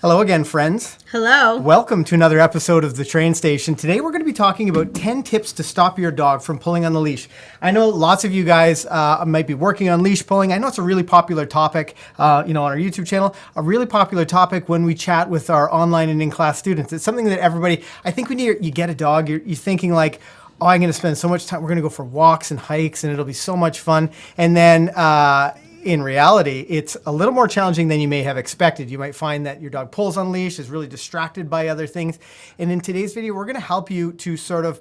Hello again, friends. Hello. Welcome to another episode of The Train Station. Today we're going to be talking about 10 tips to stop your dog from pulling on the leash. I know lots of you guys might be working on leash pulling. I know it's a really popular topic, on our YouTube channel, a really popular topic when we chat with our online and in-class students. It's something that everybody, I think when you get a dog, you're thinking like, oh, I'm going to spend so much time, we're going to go for walks and hikes and it'll be so much fun. And then, in reality, it's a little more challenging than you may have expected. You might find that your dog pulls on leash, is really distracted by other things. And in today's video, we're going to help you to sort of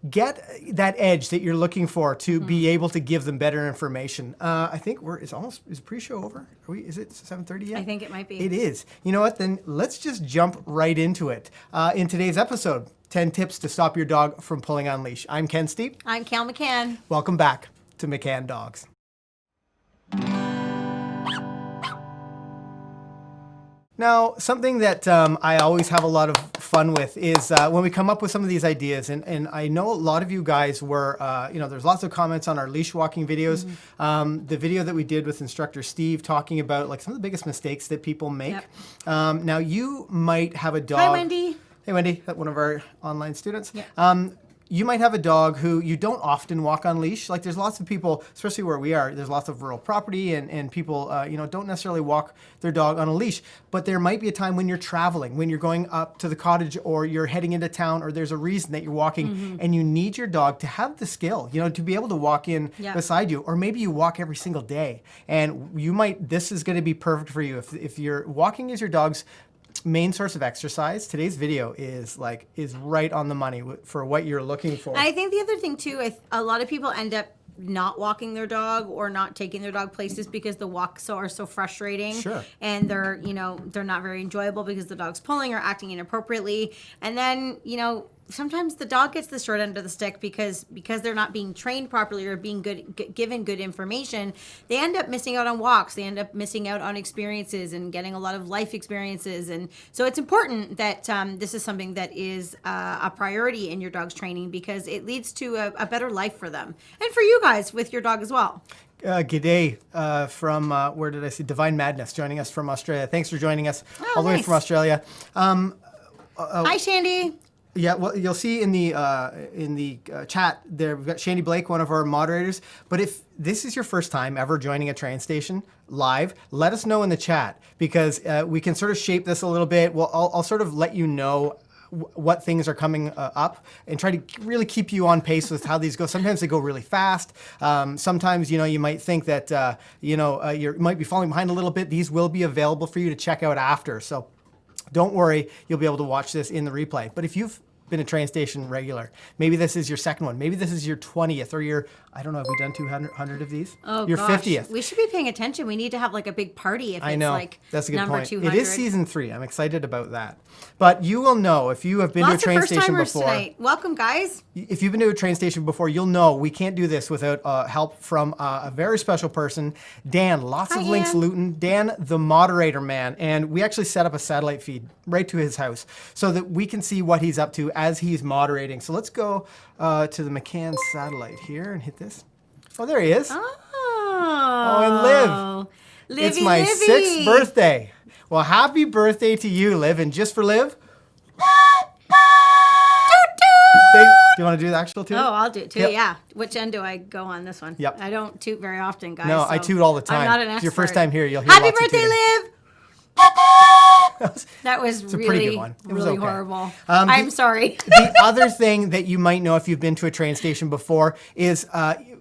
get that edge that you're looking for to be able to give them better information. I think is pre-show over? Is it 7:30 yet? I think it might be. It is. You know what? Then let's just jump right into it. In today's episode, 10 tips to stop your dog from pulling on leash. I'm Ken Steep. I'm Cal McCann. Welcome back to McCann Dogs. Now, something that I always have a lot of fun with is when we come up with some of these ideas, and I know a lot of you guys were, there's lots of comments on our leash walking videos. The video that we did with instructor Steve talking about like some of the biggest mistakes that people make. Yep. Now, you might have a dog. Hi, Wendy. Hey, Wendy, one of our online students. Yeah. You might have a dog who you don't often walk on leash. Like there's lots of people, especially where we are, there's lots of rural property and people, don't necessarily walk their dog on a leash. But there might be a time when you're traveling, when you're going up to the cottage or you're heading into town or there's a reason that you're walking and you need your dog to have the skill, to be able to walk in beside you. Or maybe you walk every single day and this is going to be perfect for you. If you're walking as your dog's main source of exercise, today's video is right on the money for what you're looking for. I think the other thing too, a lot of people end up not walking their dog or not taking their dog places because the walks are so frustrating. Sure. And they're not very enjoyable because the dog's pulling or acting inappropriately. And then, sometimes the dog gets the short end of the stick because they're not being trained properly or being given good information. They end up missing out on walks. They end up missing out on experiences and getting a lot of life experiences. And so it's important that this is something that is a priority in your dog's training because it leads to a better life for them and for you guys with your dog as well. G'day from, where did I see? Divine Madness joining us from Australia. Thanks for joining us all the way from Australia. Hi, Shandy. Yeah, well, you'll see in the chat there, we've got Shandy Blake, one of our moderators. But if this is your first time ever joining a train station live, let us know in the chat because we can sort of shape this a little bit. Well, I'll sort of let you know what things are coming up and try to really keep you on pace with how these go. Sometimes they go really fast. Sometimes, you might think that, you might be falling behind a little bit. These will be available for you to check out after. So don't worry, you'll be able to watch this in the replay. But if you've been a train station regular, maybe this is your second one, maybe this is your 20th or your, I don't know, have we done 200 of these? Oh, your gosh. 50th. We should be paying attention. We need to have like a big party if I know. It's like that's a good number point. 200. It is season 3. I'm excited about that. But you will know if you have been to a train station before. Tonight. Welcome, guys. If you've been to a train station before, you'll know we can't do this without help from a very special person, Dan. Lots of links, Luton. Dan, the moderator man. And we actually set up a satellite feed right to his house so that we can see what he's up to as he's moderating. So let's go to the McCann satellite here and hit this. Oh, there he is. Oh, and Liv. It's my Livy. 6th birthday. Well, happy birthday to you, Liv. And just for Liv, do you want to do the actual toot? Oh, I'll do it too. Yep. Yeah. Which end do I go on this one? Yep. I don't toot very often, guys. No, so I toot all the time. I'm not an expert. It's your first time here. You'll hear Happy lots of birthday, tooting. Liv! That was It's a pretty good one. It was really okay. horrible. I'm sorry. The other thing that you might know if you've been to a train station before is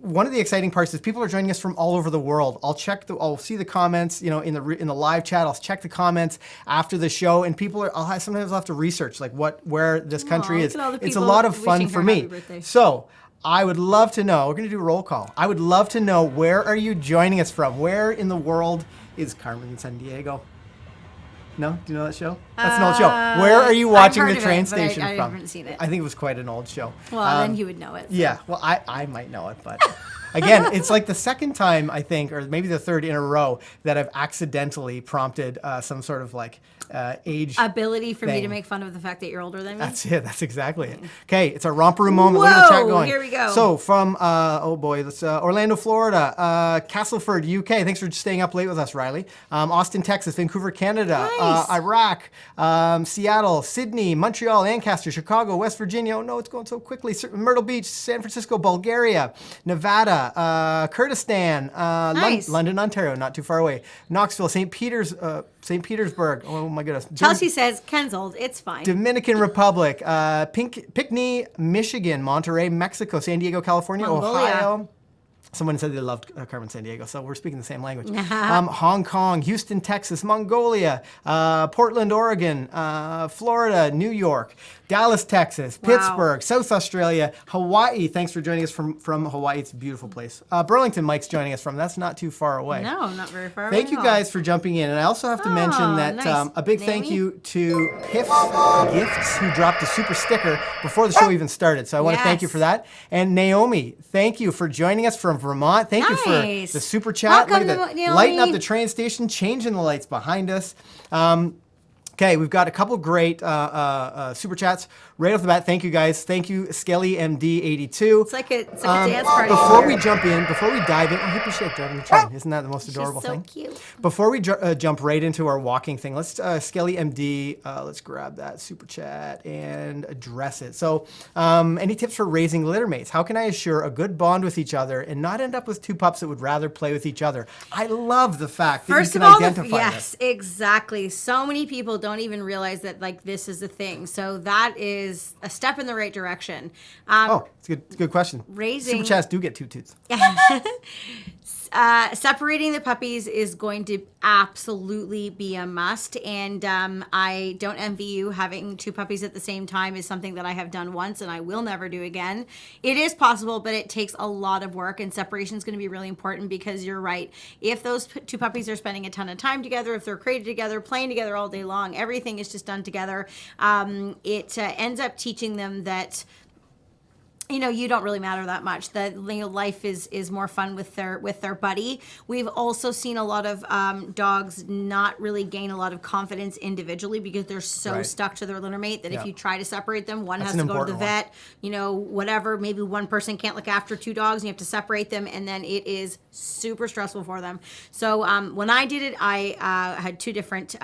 one of the exciting parts is people are joining us from all over the world. I'll see the comments, in the live chat. I'll check the comments after the show, and sometimes I'll have to research where this country is. It's a lot of fun for me. So I would love to know. We're going to do a roll call. I would love to know, where are you joining us from? Where in the world is Carmen in San Diego? No? Do you know that show? That's an old show. Where are you watching the train station from? I haven't seen it. I think it was quite an old show. Well, then you would know it. So. Yeah. Well, I might know it, but again, it's like the second time, I think, or maybe the third in a row that I've accidentally prompted some sort of age ability for me to thing. make fun of the fact that you're older than me. That's it. That's exactly it. Okay, it's our romper room moment. Look at the chat going. Here we go. So from oh boy, let's Orlando, Florida, Castleford, UK. Thanks for staying up late with us, Riley. Austin, Texas, Vancouver, Canada, Nice. Iraq, Seattle, Sydney, Montreal, Lancaster, Chicago, West Virginia. Oh no, it's going so quickly. Myrtle Beach, San Francisco, Bulgaria, Nevada, Kurdistan, Nice. London, Ontario, not too far away. Knoxville, St. Petersburg. Oh my goodness. Chelsea says, Ken's old. It's fine. Dominican Republic, Pinckney, Michigan, Monterrey, Mexico, San Diego, California, Mongolia. Ohio. Someone said they loved Carmen Sandiego, so we're speaking the same language. Hong Kong, Houston, Texas, Mongolia, Portland, Oregon, Florida, New York, Dallas, Texas, Pittsburgh, South Australia, Hawaii. Thanks for joining us from Hawaii. It's a beautiful place. Burlington, Mike's joining us from. That's not too far away. No, not very far away. Thank you guys for jumping in. And I also have to mention that nice. a big thank you to Piff Gifts, who dropped a super sticker before the show even started. So I want to thank you for that. And Naomi, thank you for joining us from Vermont. Thank you for the super chat. Welcome, Look at that. Naomi. Lighting up the train station, changing the lights behind us. Okay, we've got a couple great super chats right off the bat. Thank you guys. Thank you, Skelly MD82. It's like a dance party. Before we dive in, hippie shake driving the train. Isn't that the most adorable She's so thing? cute. Before we jump right into our walking thing, let's Skelly MD. Let's grab that super chat and address it. So, any tips for raising litter mates? How can I assure a good bond with each other and not end up with two pups that would rather play with each other? I love the fact that First you of can all, identify yes, exactly. So many people don't even realize that like this is a thing. So that is a step in the right direction. It's a good question. Raising Super chats do get two toots. Separating the puppies is going to absolutely be a must, and I don't envy you. Having two puppies at the same time is something that I have done once and I will never do again. It is possible, but it takes a lot of work, and separation is going to be really important because you're right. If those two puppies are spending a ton of time together, if they're crated together, playing together all day long, everything is just done together, it ends up teaching them that you don't really matter that much. That life is more fun with their buddy. We've also seen a lot of dogs not really gain a lot of confidence individually because they're so stuck to their litter mate that if you try to separate them, one has to go to the vet, whatever. Maybe one person can't look after two dogs and you have to separate them, and then it is super stressful for them. So when I did it, I had two different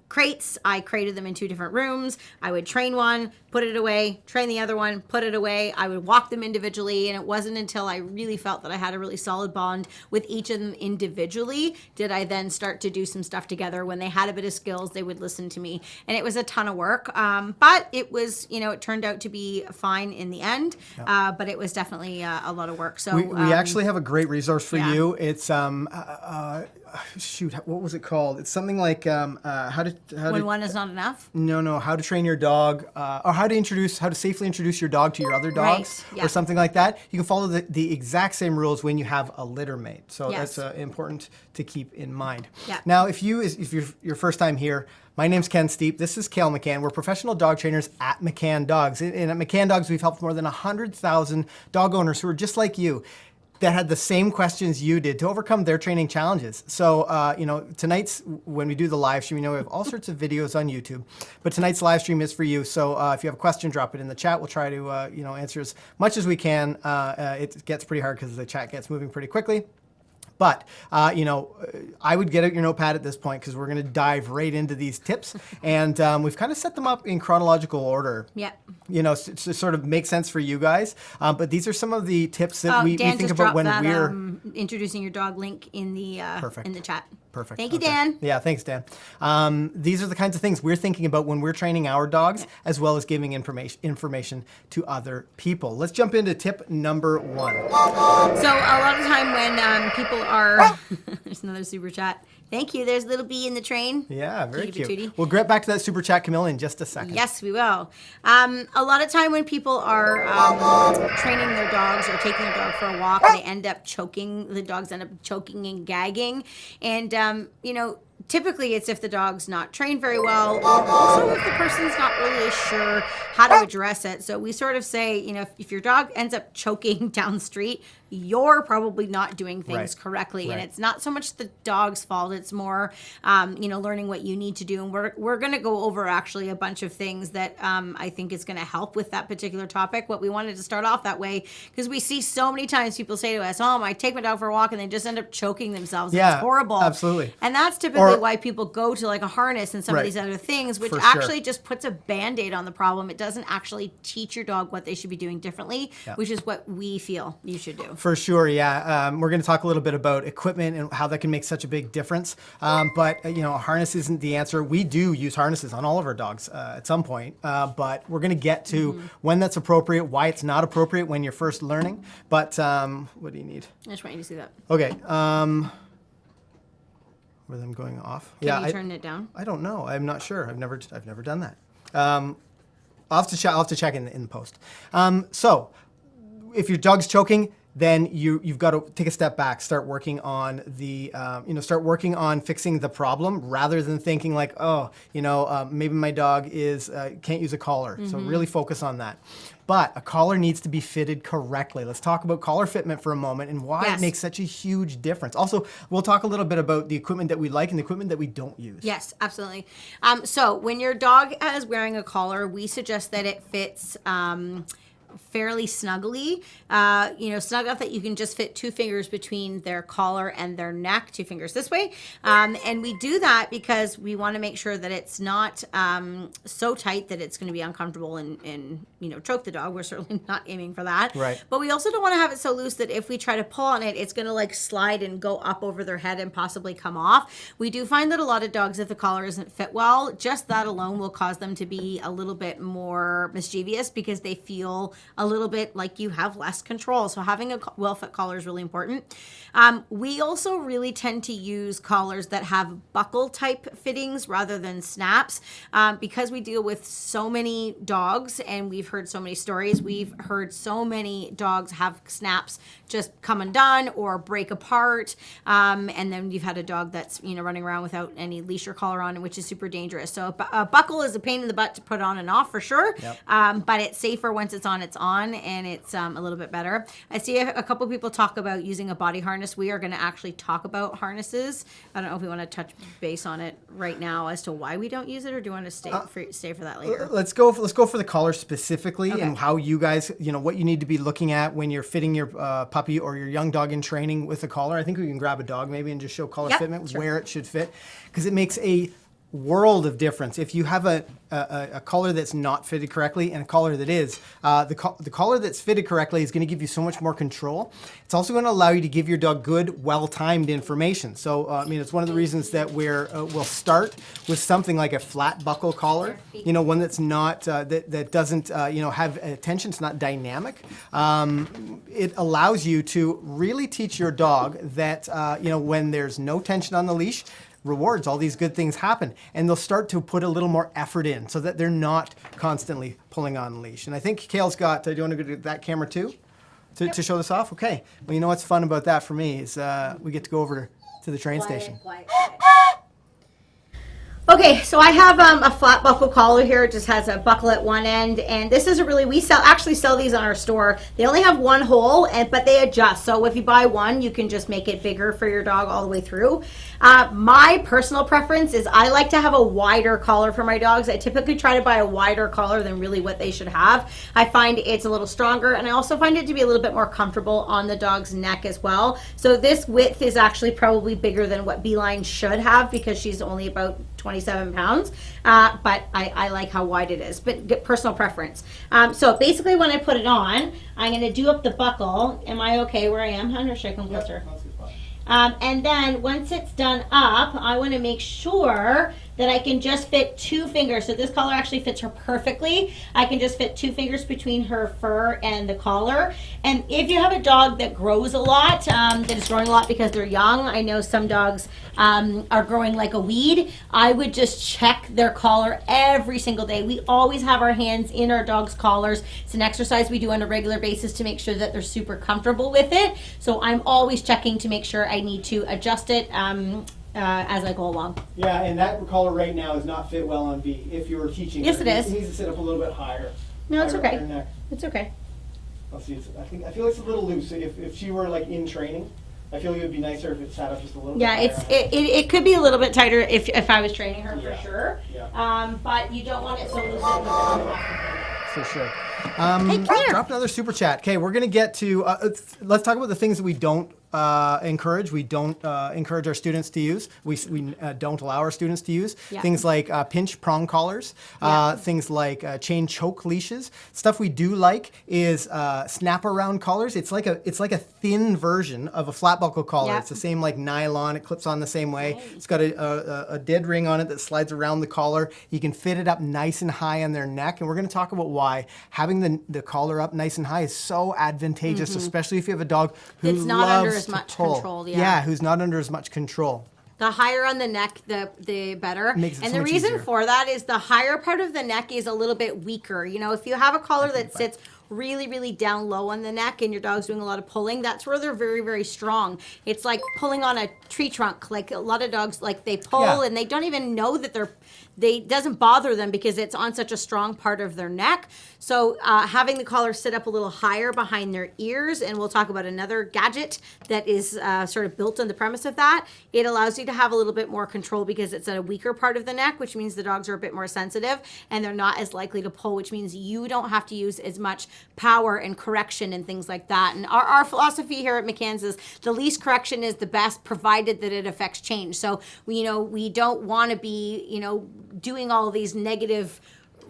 crates. I crated them in two different rooms. I would train one, put it away, train the other one, put it away. I would walk them individually, and it wasn't until I really felt that I had a really solid bond with each of them individually did I then start to do some stuff together. When they had a bit of skills, they would listen to me, and it was a ton of work. But it was, it turned out to be fine in the end. But it was definitely a lot of work. So we actually have a great resource for you. It's shoot, what was it called? It's something like when one is not enough. No, how to train your dog, or how to safely introduce your dog to your other dogs, or something like that. You can follow the exact same rules when you have a litter mate. So that's important to keep in mind. Yeah. Now, if you're your first time here, my name's Ken Steep. This is Kale McCann. We're professional dog trainers at McCann Dogs. And at McCann Dogs, we've helped more than 100,000 dog owners who are just like you, that had the same questions you did to overcome their training challenges. So, tonight's, when we do the live stream, we have all sorts of videos on YouTube, but tonight's live stream is for you. So if you have a question, drop it in the chat. We'll try to, answer as much as we can. It gets pretty hard because the chat gets moving pretty quickly. But, I would get out your notepad at this point because we're going to dive right into these tips. And we've kind of set them up in chronological order. Yeah. To sort of make sense for you guys. But these are some of the tips that we think about when we're introducing your dog link in the chat. Perfect. Thank you, Dan. Yeah, thanks, Dan. These are the kinds of things we're thinking about when we're training our dogs, as well as giving information to other people. Let's jump into tip number 1. So a lot of time when people are, there's another super chat. Thank you. There's little bee in the train. Yeah, very cute. We'll get back to that super chat, Camilla, in just a second. Yes, we will. A lot of time when people are training their dogs or taking their dog for a walk, they end up choking. The dogs end up choking and gagging. And, typically it's if the dog's not trained very well, or also if the person's not really sure how to address it. So we sort of say, if your dog ends up choking down the street, you're probably not doing things correctly. And it's not so much the dog's fault. It's more, learning what you need to do. And we're going to go over actually a bunch of things that I think is going to help with that particular topic. What we wanted to start off that way, because we see so many times people say to us, I take my dog for a walk and they just end up choking themselves. Yeah, it's horrible. Absolutely. And that's typically why people go to like a harness and some of these other things, which actually just puts a Band-Aid on the problem. It doesn't actually teach your dog what they should be doing differently, which is what we feel you should do. For sure, yeah. We're going to talk a little bit about equipment and how that can make such a big difference. But a harness isn't the answer. We do use harnesses on all of our dogs at some point, but we're going to get to when that's appropriate, why it's not appropriate when you're first learning. But what do you need? I just want you to see that. Okay. Were them going off? Can you turn it down? I don't know. I'm not sure. I've never done that. I'll have to check in the post. So if your dog's choking, then you've got to take a step back, start working on start working on fixing the problem rather than thinking like, maybe my dog can't use a collar. So really focus on that. But a collar needs to be fitted correctly. Let's talk about collar fitment for a moment and why it makes such a huge difference. Also, we'll talk a little bit about the equipment that we like and the equipment that we don't use. Yes, absolutely. So when your dog is wearing a collar, we suggest that it fits fairly snugly, snug enough that you can just fit 2 fingers between their collar and their neck, 2 fingers this way. And we do that because we want to make sure that it's not so tight that it's going to be uncomfortable and choke the dog. We're certainly not aiming for that. Right. But we also don't want to have it so loose that if we try to pull on it, it's going to like slide and go up over their head and possibly come off. We do find that a lot of dogs, if the collar isn't fit well, just that alone will cause them to be a little bit more mischievous because they feel a little bit like you have less control. So having a well-fit collar is really important. We also really tend to use collars that have buckle type fittings rather than snaps because we deal with so many dogs and we've heard so many stories. We've heard so many dogs have snaps just come undone or break apart. And then you've had a dog that's running around without any leash or collar on, which is super dangerous. So a buckle is a pain in the butt to put on and off for sure. Yep. But it's safer once it's on, and it's a little bit better. I see a couple people talk about using a body harness. We are going to actually talk about harnesses. I don't know if we want to touch base on it right now as to why we don't use it, or do you want to stay for that later? Let's go for the collar specifically and how you guys, what you need to be looking at when you're fitting your puppy or your young dog in training with a collar. I think we can grab a dog maybe and just show collar fitment where it should fit, because it makes a world of difference. If you have a collar that's not fitted correctly and a collar that is, the collar that's fitted correctly is going to give you so much more control. It's also going to allow you to give your dog good, well-timed information. So, it's one of the reasons that we'll start with something like a flat buckle collar, one that's not, that doesn't, have attention, it's not dynamic. It allows you to really teach your dog that, when there's no tension on the leash, rewards, all these good things happen, and they'll start to put a little more effort in so that they're not constantly pulling on the leash. And I think Kale's got, do you want to go to that camera too to show this off? Okay. Well, what's fun about that for me is we get to go over to the train station. Quiet. Okay, so I have a flat buckle collar here. It just has a buckle at one end, and this isn't really, we actually sell these on our store. They only have one hole, but they adjust. So if you buy one, you can just make it bigger for your dog all the way through. My personal preference is I like to have a wider collar for my dogs. I typically try to buy a wider collar than really what they should have. I find it's a little stronger, and I also find it to be a little bit more comfortable on the dog's neck as well. So this width is actually probably bigger than what Beeline should have because she's only about 27 pounds, but I like how wide it is, but personal preference. So basically when I put it on, I'm going to do up the buckle. Am I okay where I am, hun, or should I come closer? And then once it's done up, I want to make sure that I can just fit 2 fingers. So this collar actually fits her perfectly. I can just fit 2 fingers between her fur and the collar. And if you have a dog that grows a lot, that is growing a lot because they're young, I know some dogs are growing like a weed, I would just check their collar every single day. We always have our hands in our dog's collars. It's an exercise we do on a regular basis to make sure that they're super comfortable with it. So I'm always checking to make sure I need to adjust it as I go along. Yeah, and that collar right now is not fit well on V. If you were teaching Yes, her, it is. It needs to sit up a little bit higher. No, it's higher okay. on her neck. It's okay. Let's see. I feel it's a little loose. If she were like in training, I feel it would be nicer if it sat up just a little bit. Yeah, higher. it could be a little bit tighter if I was training her Yeah. for sure. Yeah. But you don't want it so loose that For sure. Hey, Claire. Drop another super chat. Okay, we're gonna get to. Let's talk about the things that we don't encourage. We don't encourage our students to use. We don't allow our students to use Yeah. things like pinch prong collars, things like chain choke leashes. Stuff we do like is snap around collars. It's like a thin version of a flat buckle collar. Yeah. It's the same like nylon. It clips on the same way. It's got a dead ring on it that slides around the collar. You can fit it up nice and high on their neck, and we're going to talk about why having the collar up nice and high is so advantageous, especially if you have a dog who It's not under loves as to much pull. control, yeah. Who's not under as much control. the higher on the neck, the better. Makes it and so the much reason easier. for that is the higher part of the neck is a little bit weaker. You know, if you have a collar that sits really, really down low on the neck and your dog's doing a lot of pulling, that's where they're very, very strong. It's like pulling on a tree trunk. Like a lot of dogs, like they pull and they don't even know that it doesn't bother them because it's on such a strong part of their neck. So having the collar sit up a little higher behind their ears, and we'll talk about another gadget that is sort of built on the premise of that, it allows you to have a little bit more control because it's at a weaker part of the neck, which means the dogs are a bit more sensitive and they're not as likely to pull, which means you don't have to use as much power and correction and things like that. And our philosophy here at McCann's is the least correction is the best, provided that it affects change. So we don't want to be, doing all of these negative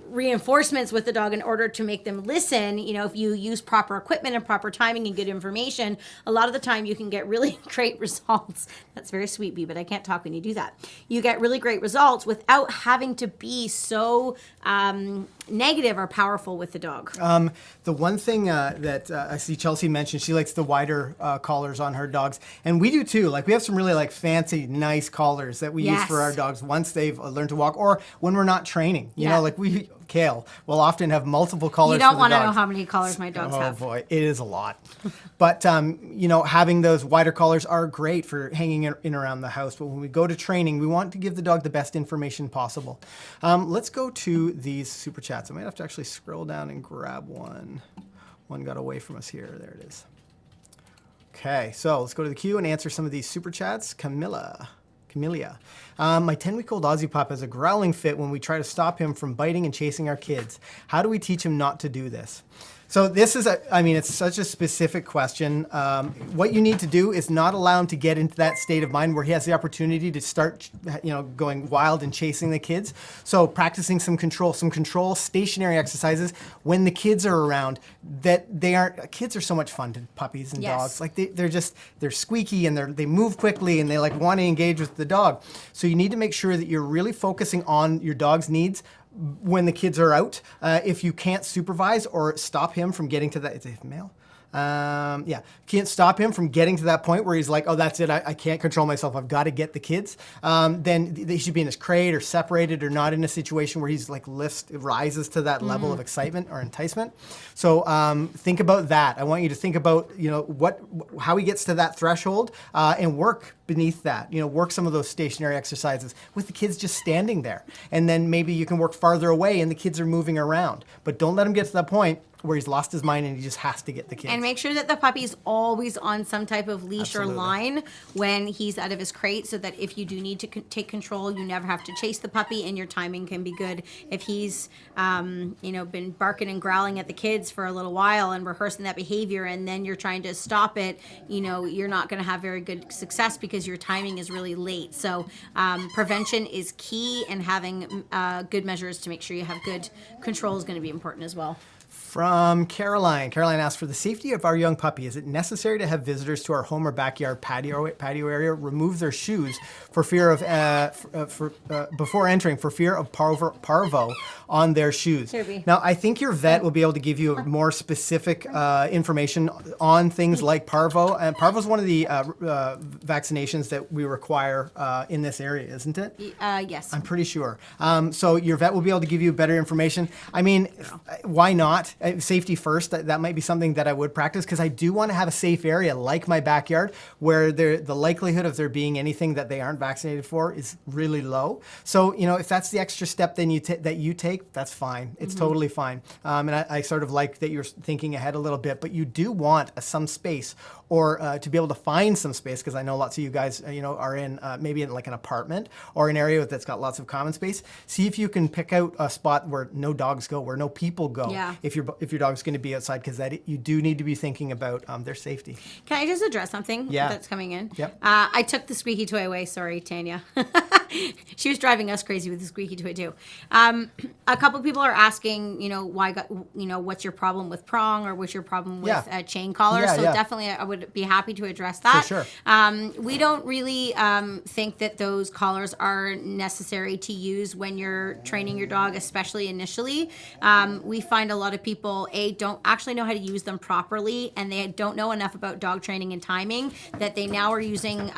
reinforcements with the dog in order to make them listen. If you use proper equipment and proper timing and good information, a lot of the time you can get really great results. That's very sweet, Bee, but I can't talk when you do that. You get really great results without having to be so negative or powerful with the dog. The one thing that I see Chelsea mentioned, she likes the wider collars on her dogs, and we do too. Like we have some really like fancy, nice collars that we use for our dogs once they've learned to walk, or when we're not training. You know, like Kale will often have multiple collars. You don't want to know how many collars my dogs have. Oh boy, it is a lot. But having those wider collars are great for hanging in around the house. But when we go to training, we want to give the dog the best information possible. Let's go to these super chats. I might have to actually scroll down and grab one. One got away from us here. There it is. Okay, so let's go to the queue and answer some of these super chats. Camelia. My 10-week-old Aussie pup has a growling fit when we try to stop him from biting and chasing our kids. How do we teach him not to do this? So this is it's such a specific question. What you need to do is not allow him to get into that state of mind where he has the opportunity to start, going wild and chasing the kids. So practicing some control stationary exercises when the kids are around. Kids are so much fun to puppies and dogs. Like they're squeaky and they move quickly and they like want to engage with the dog. So you need to make sure that you're really focusing on your dog's needs when the kids are out. If you can't supervise or stop him from getting to that, is it male? Can't stop him from getting to that point where he's like, oh, that's it, I can't control myself, I've got to get the kids. Then they should be in his crate or separated or not in a situation where he's like rises to that level of excitement or enticement. So think about that. I want you to think about, how he gets to that threshold and work beneath that. Work some of those stationary exercises with the kids just standing there. And then maybe you can work farther away and the kids are moving around. But don't let him get to that point where he's lost his mind and he just has to get the kids. And make sure that the puppy's always on some type of leash or line when he's out of his crate, so that if you do need to take control, you never have to chase the puppy and your timing can be good. If he's, been barking and growling at the kids for a little while and rehearsing that behavior, and then you're trying to stop it, you're not going to have very good success because your timing is really late. So prevention is key, and having good measures to make sure you have good control is going to be important as well. From Caroline. Caroline asks, for the safety of our young puppy, is it necessary to have visitors to our home or backyard patio area remove their shoes for fear of before entering, for fear of parvo on their shoes? Now, I think your vet will be able to give you more specific information on things like parvo. And parvo is one of the vaccinations that we require in this area, isn't it? Yes. I'm pretty sure. So your vet will be able to give you better information. I mean, why not? safety first. That might be something that I would practice, because I do want to have a safe area like my backyard where the likelihood of there being anything that they aren't vaccinated for is really low. So, if that's the extra step then that you take, that's fine. It's totally fine. And I sort of like that you're thinking ahead a little bit, but you do want some space, or to be able to find some space, because I know lots of you guys, are in maybe in like an apartment or an area that's got lots of common space. See if you can pick out a spot where no dogs go, where no people go. Yeah. If your dog's going to be outside, because you do need to be thinking about their safety. Can I just address something that's coming in? Yep. I took the squeaky toy away. Sorry, Tanya. She was driving us crazy with the squeaky toy too. A couple people are asking, what's your problem with prong, or what's your problem with chain collar? So definitely, I would be happy to address that. For sure. We don't really think that those collars are necessary to use when you're training your dog, especially initially. We find a lot of people, don't actually know how to use them properly, and they don't know enough about dog training and timing, that they now are using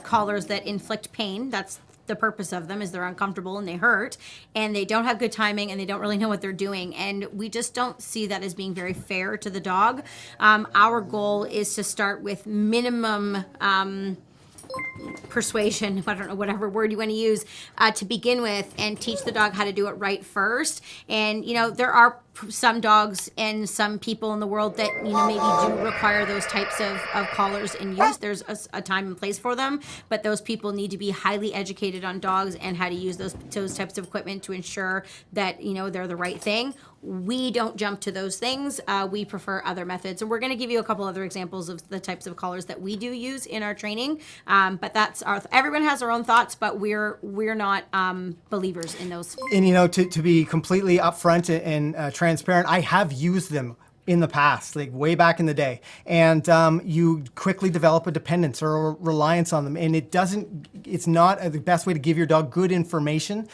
collars that inflict pain. That's the purpose of them, is they're uncomfortable and they hurt, and they don't have good timing, and they don't really know what they're doing. And we just don't see that as being very fair to the dog. Our goal is to start with minimum persuasion, I don't know, whatever word you want to use, to begin with, and teach the dog how to do it right first. And, there are some dogs and some people in the world that, maybe do require those types of collars in use. There's a time and place for them, but those people need to be highly educated on dogs and how to use those types of equipment to ensure that, they're the right thing. We don't jump to those things. We prefer other methods. And we're going to give you a couple other examples of the types of collars that we do use in our training. But that's everyone has their own thoughts, but we're not believers in those. And, to be completely upfront and transparent, I have used them in the past, like way back in the day. And you quickly develop a dependence or a reliance on them. And it's not the best way to give your dog good information,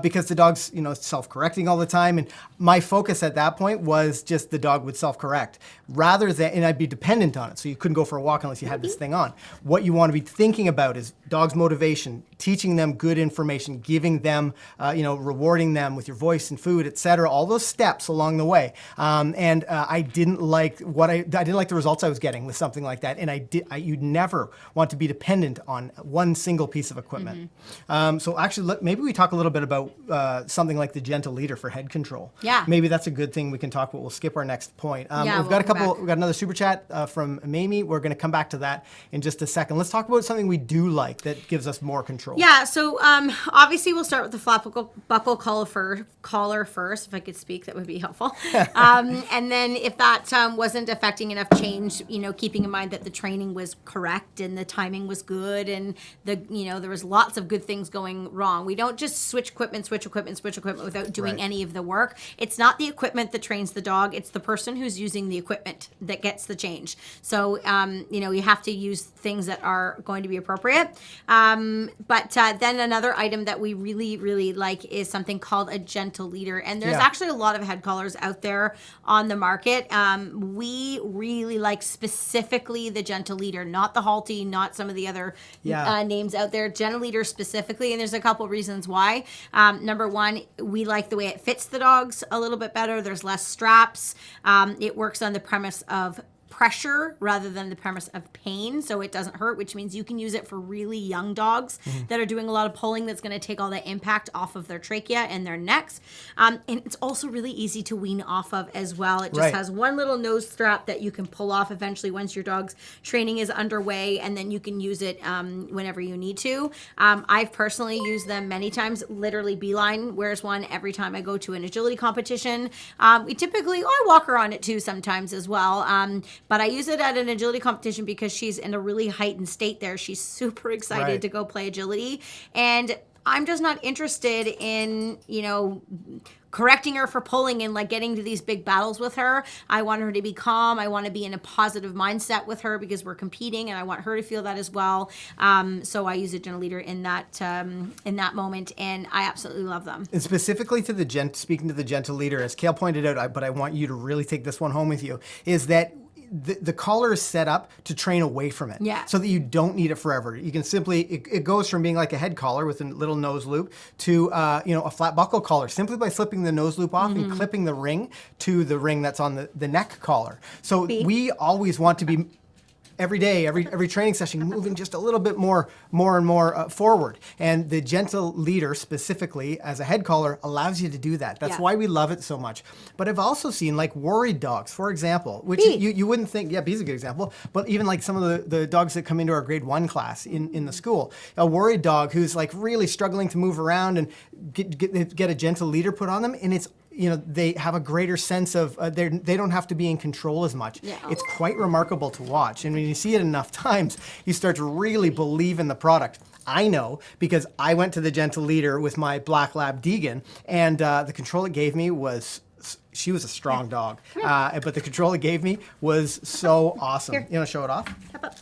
because the dog's, self-correcting all the time. And my focus at that point was just the dog would self-correct and I'd be dependent on it. So you couldn't go for a walk unless you had this thing on. What you want to be thinking about is dog's motivation, teaching them good information, giving them, rewarding them with your voice and food, etc. All those steps along the way. I didn't like the results I was getting with something like that. And you'd never want to be dependent on one single piece of equipment. So actually, maybe we talk a little bit about something like the gentle leader for head control. Yeah. Maybe that's a good thing we can talk about. We'll skip our next point. We've got another super chat from Mamie. We're going to come back to that in just a second. Let's talk about something we do like that gives us more control. Yeah. So obviously we'll start with the flat buckle collar first. If I could speak, that would be helpful. And then if that wasn't affecting enough change, keeping in mind that the training was correct and the timing was good, and there was lots of good things going wrong. We don't just switch equipment without doing any of the work. It's not the equipment that trains the dog. It's the person who's using the equipment that gets the change. So, you have to use things that are going to be appropriate. But then another item that we really, really like is something called a gentle leader. And there's actually a lot of head collars out there on the market. We really like specifically the gentle leader, not the halty, not some of the other names out there. Gentle leader specifically, and there's a couple reasons why. Number one, we like the way it fits the dogs a little bit better. There's less straps. It works on the premise of pressure rather than the premise of pain, so it doesn't hurt, which means you can use it for really young dogs that are doing a lot of pulling. That's going to take all the impact off of their trachea and their necks. And it's also really easy to wean off of as well. It just has one little nose strap that you can pull off eventually once your dog's training is underway, and then you can use it whenever you need to. I've personally used them many times. Literally, Beeline wears one every time I go to an agility competition. I walk her on it too sometimes as well. But I use it at an agility competition because she's in a really heightened state there. She's super excited to go play agility. And I'm just not interested in, correcting her for pulling and getting to these big battles with her. I want her to be calm. I want to be in a positive mindset with her because we're competing, and I want her to feel that as well. So I use a gentle leader in that moment, and I absolutely love them. And specifically to speaking to the gentle leader, as Kale pointed out, but I want you to really take this one home with you, is that the collar is set up to train away from it, so that you don't need it forever. You can simply, it goes from being like a head collar with a little nose loop to a flat buckle collar, simply by slipping the nose loop off and clipping the ring to the ring that's on the neck collar. So we always want to be every day, every training session, moving just a little bit more and more forward. And the Gentle Leader specifically as a head collar allows you to do that. That's why we love it so much. But I've also seen like worried dogs, for example, which you wouldn't think, Bee's a good example, but even like some of the dogs that come into our grade 1 class in the school, a worried dog who's like really struggling to move around and get a Gentle Leader put on them, and it's, they have a greater sense of, they don't have to be in control as much. It's quite remarkable to watch. And when you see it enough times, you start to really believe in the product. I know because I went to the Gentle Leader with my Black Lab Deegan, and the control it gave me was, she was a strong dog, but the control it gave me was so awesome. You want to show it off?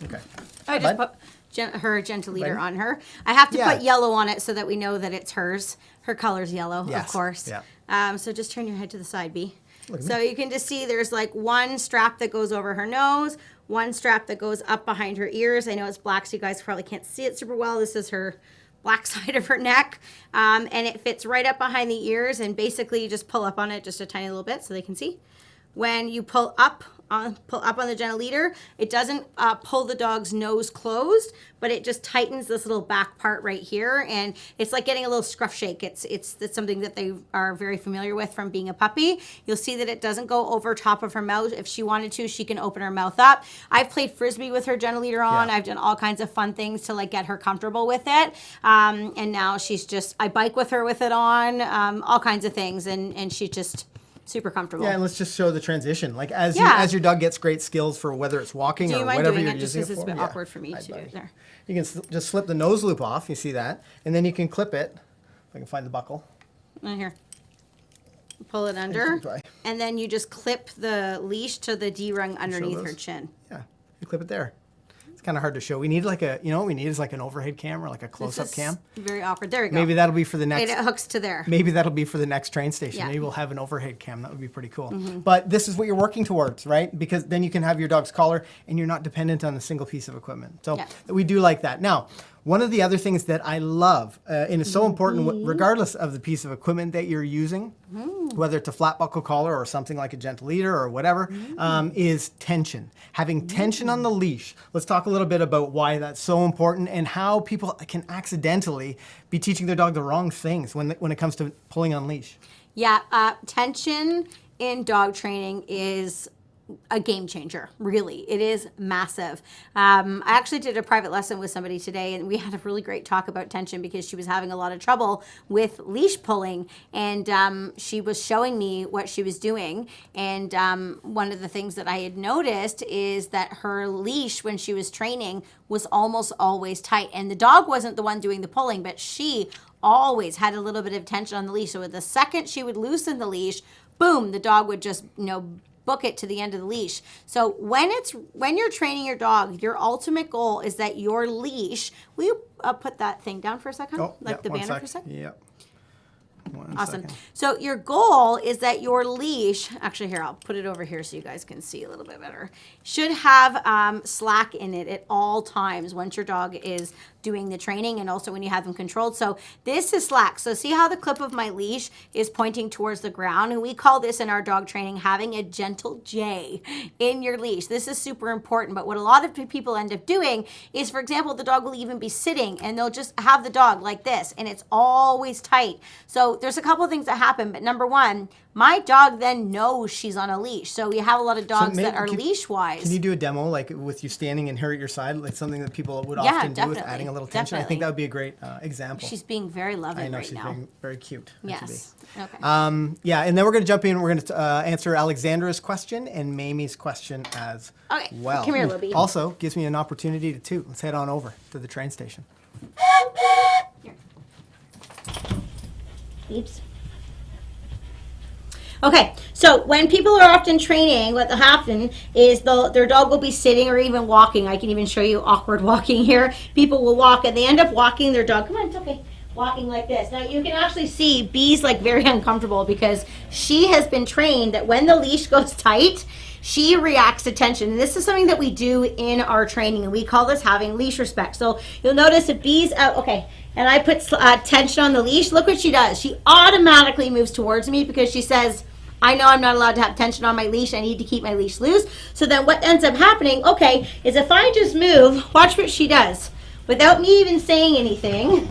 Okay. I just put her Gentle Leader on her. I have to put yellow on it so that we know that it's hers. Her color's yellow, of course. So just turn your head to the side, Bee. So you can just see there's like one strap that goes over her nose, one strap that goes up behind her ears. I know it's black, so you guys probably can't see it super well. This is her black side of her neck, and it fits right up behind the ears, and basically you just pull up on it just a tiny little bit so they can see. When you pull up on the Gentle Leader, it doesn't pull the dog's nose closed, but it just tightens this little back part right here, and it's like getting a little scruff shake. It's something that they are very familiar with from being a puppy. You'll see that it doesn't go over top of her mouth. If she wanted to, she can open her mouth up. I've played Frisbee with her Gentle Leader on. I've done all kinds of fun things to like get her comfortable with it, and now she's just, I bike with her with it on, all kinds of things, and she's just super comfortable. Yeah, and let's just show the transition. Like as your dog gets great skills for whether it's walking or whatever you're using it for. Do you mind doing it just because it's a bit awkward for me to do it there? You can just slip the nose loop off, you see that, and then you can clip it. If I can find the buckle. Right here. Pull it under, and then you just clip the leash to the D-rung underneath her chin. Yeah, you clip it there. It's kind of hard to show. We need like a, what we need is like an overhead camera, like a close-up cam. Very awkward. There we go. Maybe that'll be for the next. And it hooks to there. Maybe that'll be for the next train station. Maybe we'll have an overhead cam. That would be pretty cool. But this is what you're working towards, right? Because then you can have your dog's collar and you're not dependent on a single piece of equipment. So we do like that. Now, one of the other things that I love, and it's so important regardless of the piece of equipment that you're using, whether it's a flat buckle collar or something like a Gentle Leader or whatever, is tension. Having tension on the leash. Let's talk a little bit about why that's so important and how people can accidentally be teaching their dog the wrong things when it comes to pulling on leash. Yeah, tension in dog training is a game changer, really. It is massive. I actually did a private lesson with somebody today, and we had a really great talk about tension because she was having a lot of trouble with leash pulling, and she was showing me what she was doing. And one of the things that I had noticed is that her leash, when she was training, was almost always tight. And the dog wasn't the one doing the pulling, but she always had a little bit of tension on the leash. So the second she would loosen the leash, boom, the dog would just, book it to the end of the leash. So when you're training your dog, your ultimate goal is that your leash, will you put that thing down for a second? The banner for a second? Yeah. Awesome. So your goal is that your leash, actually here, I'll put it over here so you guys can see a little bit better, should have slack in it at all times once your dog is doing the training and also when you have them controlled. So this is slack. So see how the clip of my leash is pointing towards the ground? And we call this in our dog training having a gentle J in your leash. This is super important. But what a lot of people end up doing is, for example, the dog will even be sitting and they'll just have the dog like this and it's always tight. So there's a couple of things that happen. But number one, my dog then knows she's on a leash. So we have a lot of dogs that are leash-wise. Can you do a demo, like with you standing and her at your side, like something that people would often do with adding a little tension? I think that would be a great example. She's being very loving right now. I know, she's being very cute. Yes. Okay. Yeah, and then we're going to jump in. We're going to answer Alexandra's question and Mamie's question as well. Come here, Libby. Also, gives me an opportunity to toot. Let's head on over to the train station. Here. Beeps. Okay, so when people are often training, what will happen is their dog will be sitting or even walking. I can even show you awkward walking here. People will walk and they end up walking their dog. Come on, it's okay. Walking like this. Now you can actually see Bee's like very uncomfortable because she has been trained that when the leash goes tight, she reacts to tension. And this is something that we do in our training, and we call this having leash respect. So you'll notice if B's out, okay, and I put tension on the leash, look what she does. She automatically moves towards me because she says, I know I'm not allowed to have tension on my leash. I need to keep my leash loose. So then what ends up happening, okay, is if I just move, watch what she does. Without me even saying anything,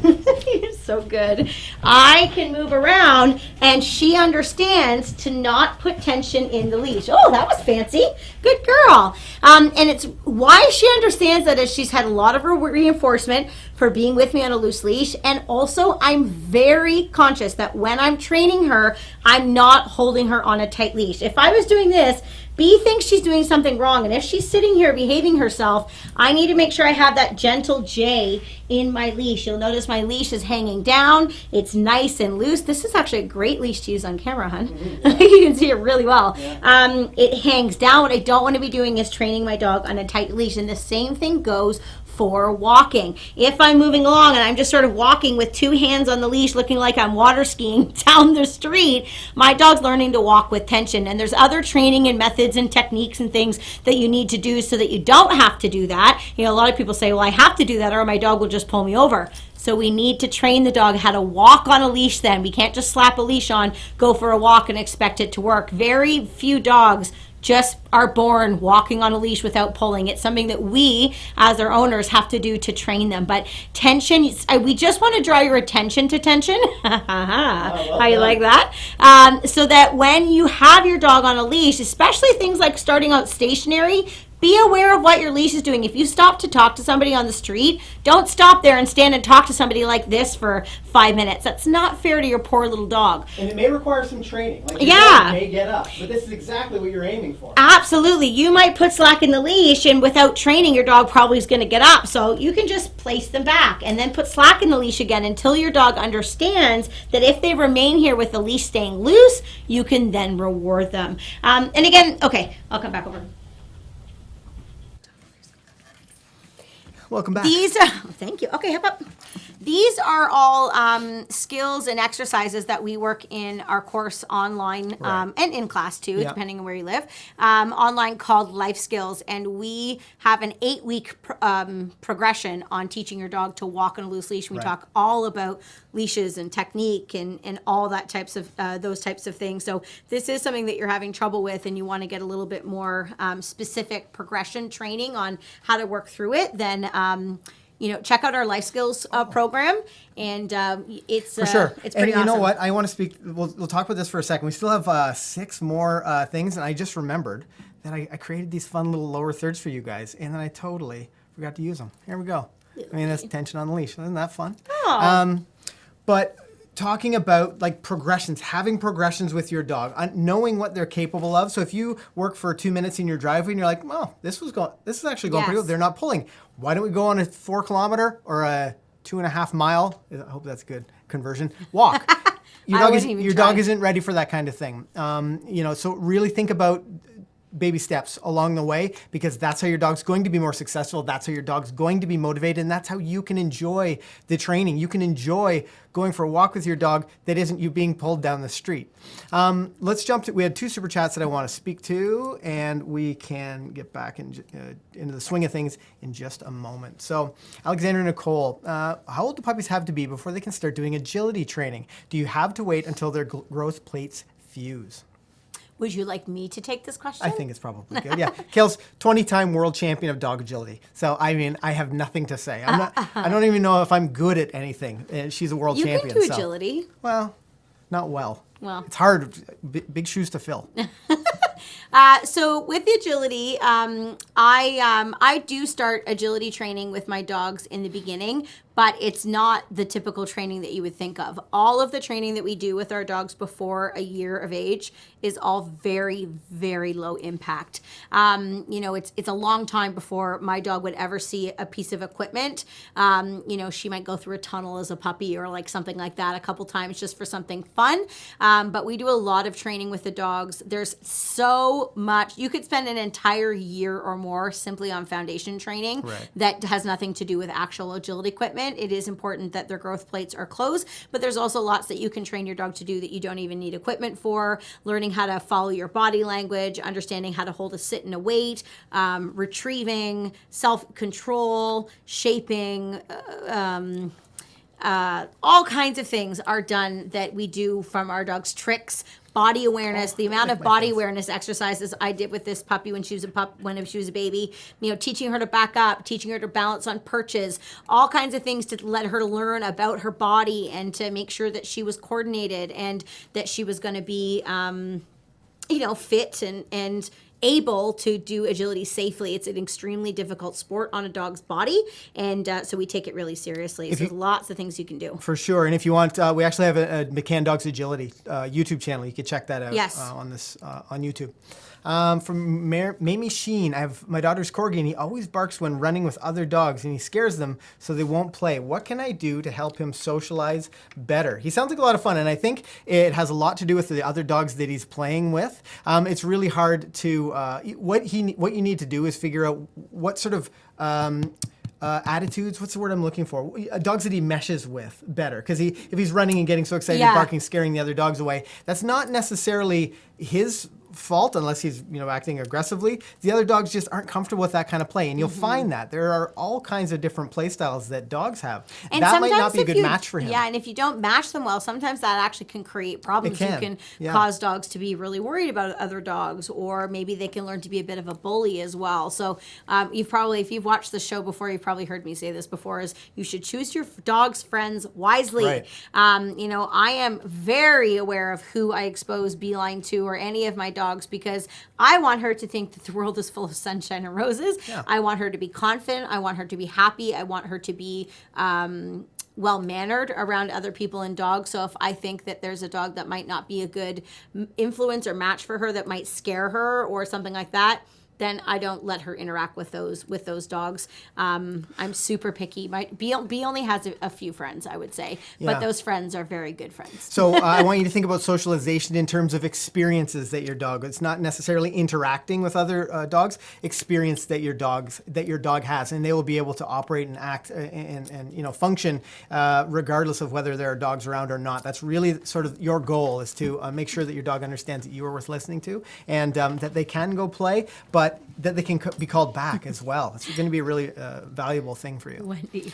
you're so good, I can move around and she understands to not put tension in the leash. Oh, that was fancy. Good girl. And it's why she understands that is she's had a lot of reinforcement for being with me on a loose leash. And also I'm very conscious that when I'm training her, I'm not holding her on a tight leash. If I was doing this, B thinks she's doing something wrong, and if she's sitting here behaving herself, I need to make sure I have that gentle J in my leash. You'll notice my leash is hanging down. It's nice and loose. This is actually a great leash to use on camera, hon. Mm-hmm. You can see it really well. Yeah. It hangs down. What I don't want to be doing is training my dog on a tight leash, and the same thing goes for walking. If I'm moving along and I'm just sort of walking with two hands on the leash looking like I'm water skiing down the street, my dog's learning to walk with tension. And there's other training and methods and techniques and things that you need to do so that you don't have to do that. You know, a lot of people say, well, I have to do that or my dog will just pull me over. So we need to train the dog how to walk on a leash then. We can't just slap a leash on, go for a walk and expect it to work. Very few dogs just are born walking on a leash without pulling. It's something that we, as their owners, have to do to train them. But tension, we just want to draw your attention to tension. How you like that? So that when you have your dog on a leash, especially things like starting out stationary, be aware of what your leash is doing. If you stop to talk to somebody on the street, don't stop there and stand and talk to somebody like this for 5 minutes. That's not fair to your poor little dog. And it may require some training. Like your dog may get up, but this is exactly what you're aiming for. Absolutely. You might put slack in the leash, and without training, your dog probably is going to get up. So you can just place them back and then put slack in the leash again until your dog understands that if they remain here with the leash staying loose, you can then reward them. And again, okay, I'll come back over. Welcome back. Thank you. Okay, hop up. These are all skills and exercises that we work in our course online and in class too, depending on where you live, online called Life Skills. And we have an 8-week progression on teaching your dog to walk on a loose leash. We talk all about leashes and technique and all that types of those types of things. So this is something that you're having trouble with and you want to get a little bit more specific progression training on how to work through it, then check out our Life Skills program, and it's for sure. It's pretty awesome. You know what? I want to speak. We'll talk about this for a second. We still have 6 more things, and I just remembered that I created these fun little lower thirds for you guys, and then I totally forgot to use them. Here we go. I mean, that's tension on the leash. Isn't that fun? Oh. But talking about like progressions, having progressions with your dog, knowing what they're capable of. So if you work for 2 minutes in your driveway and you're like, oh, this is actually going pretty good. They're not pulling. Why don't we go on a 4 kilometer or a 2.5 mile? I hope that's good conversion. Walk. Your dog isn't ready for that kind of thing. So really think about baby steps along the way, because that's how your dog's going to be more successful. That's how your dog's going to be motivated, and that's how you can enjoy the training. You can enjoy going for a walk with your dog that isn't you being pulled down the street. Let's jump to, we had 2 super chats that I want to speak to, and we can get back into the swing of things in just a moment. So Alexander Nicole, how old do puppies have to be before they can start doing agility training? Do you have to wait until their growth plates fuse? Would you like me to take this question? I think it's probably good. Yeah, Kale's 20-time world champion of dog agility. So I mean, I have nothing to say. I don't even know if I'm good at anything. She's a world champion. You can do agility. Well, not well. Well, it's hard. Big shoes to fill. So with the agility, I do start agility training with my dogs in the beginning, but it's not the typical training that you would think of. All of the training that we do with our dogs before a year of age is all very, very low impact. It's a long time before my dog would ever see a piece of equipment. She might go through a tunnel as a puppy or like something like that a couple times just for something fun. But we do a lot of training with the dogs. There's so much. You could spend an entire year or more simply on foundation training that has nothing to do with actual agility equipment. equipment. It is important that their growth plates are closed, but there's also lots that you can train your dog to do that you don't even need equipment for. Learning how to follow your body language, understanding how to hold a sit and a wait, retrieving, self-control, shaping, all kinds of things are done that we do from our dog's tricks, body awareness, the amount of body awareness exercises I did with this puppy when she was a baby, teaching her to back up, teaching her to balance on perches, all kinds of things to let her learn about her body and to make sure that she was coordinated and that she was going to be, fit and able to do agility safely. It's an extremely difficult sport on a dog's body, and so we take it really seriously. So there's lots of things you can do. For sure. And if you want, we actually have a McCann Dogs Agility YouTube channel. You can check that out on YouTube. From Mamie Sheen, I have my daughter's corgi, and he always barks when running with other dogs, and he scares them so they won't play. What can I do to help him socialize better? He sounds like a lot of fun, and I think it has a lot to do with the other dogs that he's playing with. It's really hard to, what you need to do is figure out what sort of attitudes, what's the word I'm looking for? Dogs that he meshes with better. Because if he's running and getting so excited, barking, scaring the other dogs away, that's not necessarily his fault unless he's acting aggressively. The other dogs just aren't comfortable with that kind of play, and you'll find that there are all kinds of different play styles that dogs have. And that might not be a good match for him. Yeah, and if you don't match them well, sometimes that actually can create problems. You can cause dogs to be really worried about other dogs, or maybe they can learn to be a bit of a bully as well. So if you've watched the show before, you've probably heard me say this before, is you should choose your dog's friends wisely. Right. I am very aware of who I expose Beeline to, or any of my dogs, because I want her to think that the world is full of sunshine and roses. Yeah. I want her to be confident. I want her to be happy. I want her to be well-mannered around other people and dogs. So if I think that there's a dog that might not be a good influence or match for her, that might scare her or something like that, then I don't let her interact with those dogs. I'm super picky. Bee only has a few friends, I would say, but those friends are very good friends. So I want you to think about socialization in terms of experiences that your dog. It's not necessarily interacting with other dogs. Experience that your dog has, and they will be able to operate and act and function regardless of whether there are dogs around or not. That's really sort of your goal, is to make sure that your dog understands that you are worth listening to, and that they can go play, but that they can be called back as well. It's going to be a really valuable thing for you. Wendy.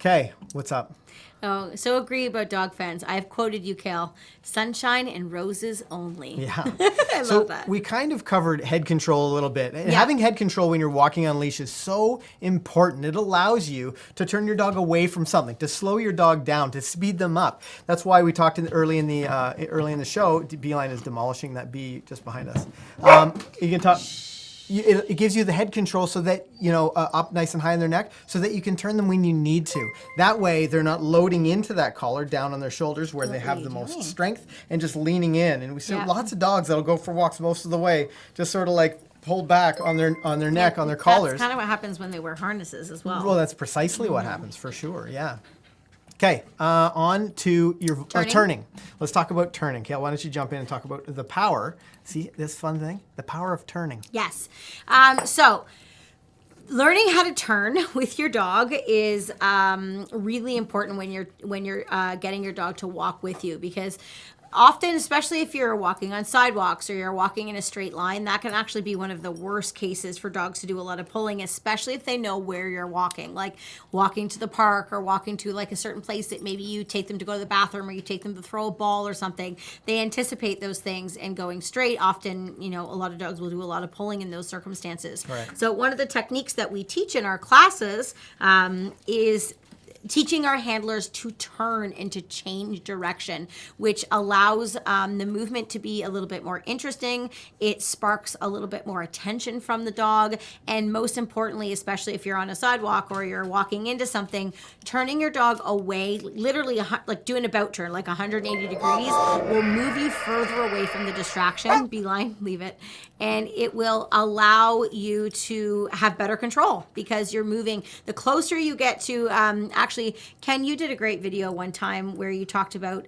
Okay, what's up? Oh, so agree about dog fans. I have quoted you, Cal. Sunshine and roses only. Yeah. I love that. We kind of covered head control a little bit. And having head control when you're walking on leash is so important. It allows you to turn your dog away from something, to slow your dog down, to speed them up. That's why we talked early in the show. Beeline is demolishing that bee just behind us. You can talk. It gives you the head control so that, up nice and high in their neck, so that you can turn them when you need to. That way, they're not loading into that collar down on their shoulders where they have the most strength, and just leaning in. And we see lots of dogs that'll go for walks most of the way, just sort of like pulled back on their neck, on their collars. That's kind of what happens when they wear harnesses as well. Well, that's precisely what happens, for sure, yeah. Okay, on to your turning. Let's talk about turning. Kale, why don't you jump in and talk about the power. See this fun thing? The power of turning. Yes. So learning how to turn with your dog is really important when you're getting your dog to walk with you, because often, especially if you're walking on sidewalks or you're walking in a straight line, that can actually be one of the worst cases for dogs to do a lot of pulling, especially if they know where you're walking, like walking to the park or walking to like a certain place that maybe you take them to go to the bathroom, or you take them to throw a ball or something. They anticipate those things, and going straight, often, a lot of dogs will do a lot of pulling in those circumstances. Right. So one of the techniques that we teach in our classes is teaching our handlers to turn and to change direction, which allows the movement to be a little bit more interesting. It sparks a little bit more attention from the dog. And most importantly, especially if you're on a sidewalk or you're walking into something, turning your dog away, literally like doing a bout turn, like 180 degrees, will move you further away from the distraction. Beeline, leave it. And it will allow you to have better control, because you're moving. The closer you get to actually, Ken, you did a great video one time where you talked about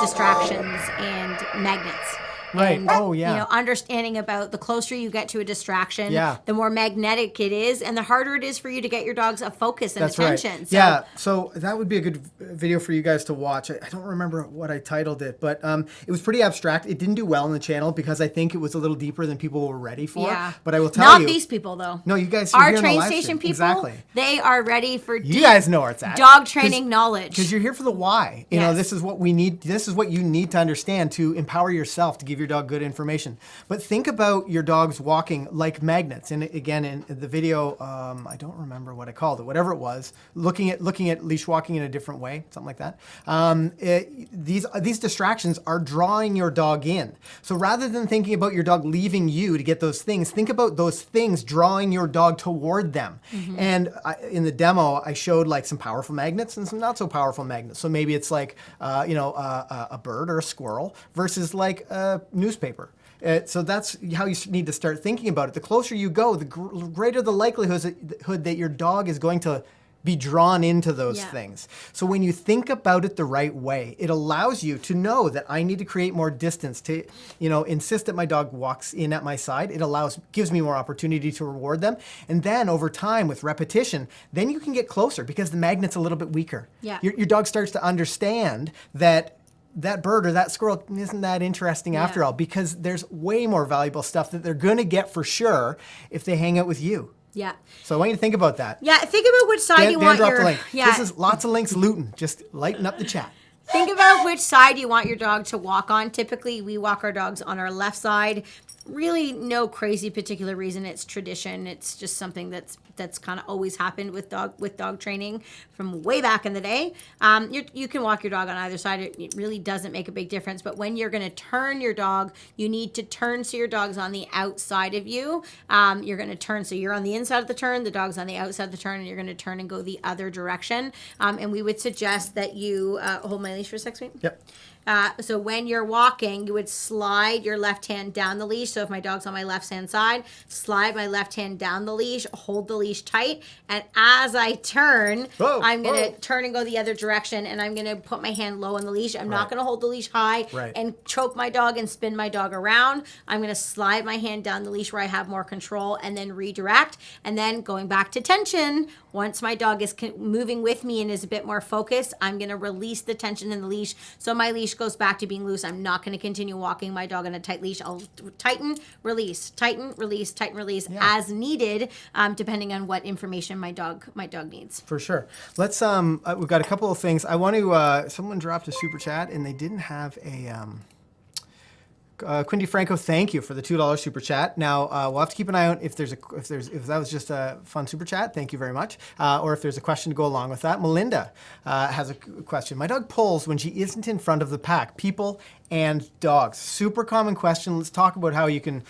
distractions and magnets. Right. And, Oh, yeah. you know, understanding about the closer you get to a distraction, Yeah. the more magnetic it is, and the harder it is for you to get your dog's focus and That's attention. right. So, Yeah, so that would be a good video for you guys to watch. I don't remember what I titled it, but it was pretty abstract. It didn't do well on the channel because I think it was a little deeper than people were ready for. Yeah. But I will tell not you. these people, though. No, you guys. Our here in the train live station stream. people, Exactly. they are ready for You guys know where it's at. dog training knowledge. Because you're here for the why. You know, Yes. this is what we need. This is what you need to understand to empower yourself to give your dog good information. But think about your dogs walking like magnets. And again, in the video, I don't remember what I called it. Whatever it was, looking at leash walking in a different way, something like that. These distractions are drawing your dog in. So rather than thinking about your dog leaving you to get those things, think about those things drawing your dog toward them. Mm-hmm. And in the demo, I showed like some powerful magnets and some not so powerful magnets. So maybe it's like a bird or a squirrel versus like a newspaper. So that's how you need to start thinking about it. The closer you go, the greater the likelihood that your dog is going to be drawn into those things. So when you think about it the right way, it allows you to know that I need to create more distance to, insist that my dog walks in at my side. It gives me more opportunity to reward them. And then over time with repetition, then you can get closer because the magnet's a little bit weaker. Yeah. Your dog starts to understand that bird or that squirrel isn't that interesting after all, because there's way more valuable stuff that they're going to get for sure if they hang out with you. Yeah. So I want you to think about that. Yeah, think about which side you want drop your... the link. Yeah. This is lots of links looting. Just lighten up the chat. Think about which side you want your dog to walk on. Typically, we walk our dogs on our left side. Really no crazy particular reason. It's tradition. It's just something that's kind of always happened with dog training from way back in the day. You can walk your dog on either side. It really doesn't make a big difference. But when you're going to turn your dog, you need to turn so your dog's on the outside of you. You're going to turn so you're on the inside of the turn, the dog's on the outside of the turn, and you're going to turn and go the other direction. And we would suggest that you hold my leash for a sec, sweet. Yep. So when you're walking, you would slide your left hand down the leash. So if my dog's on my left hand side, slide my left hand down the leash, hold the leash tight. And as I turn, I'm going to turn and go the other direction. And I'm going to put my hand low on the leash. I'm not going to hold the leash high and choke my dog and spin my dog around. I'm going to slide my hand down the leash where I have more control and then redirect. And then going back to tension, once my dog is moving with me and is a bit more focused, I'm going to release the tension in the leash. So my leash goes back to being loose. I'm not going to continue walking my dog on a tight leash. I'll tighten, release, as needed, depending on what information my dog needs. For sure. Let's we've got a couple of things. I want to someone dropped a super chat and they didn't have a Quindy Franco, thank you for the $2 super chat. Now we'll have to keep an eye out if that was just a fun super chat. Thank you very much. Or if there's a question to go along with that. Melinda has a question. My dog pulls when she isn't in front of the pack, people and dogs. Super common question. Let's talk about how you can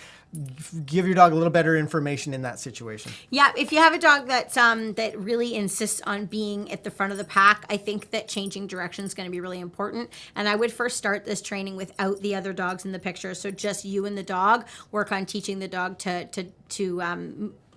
give your dog a little better information in that situation. Yeah, if you have a dog that's that really insists on being at the front of the pack, I think that changing direction is going to be really important. And I would first start this training without the other dogs in the picture. So just you and the dog. Work on teaching the dog to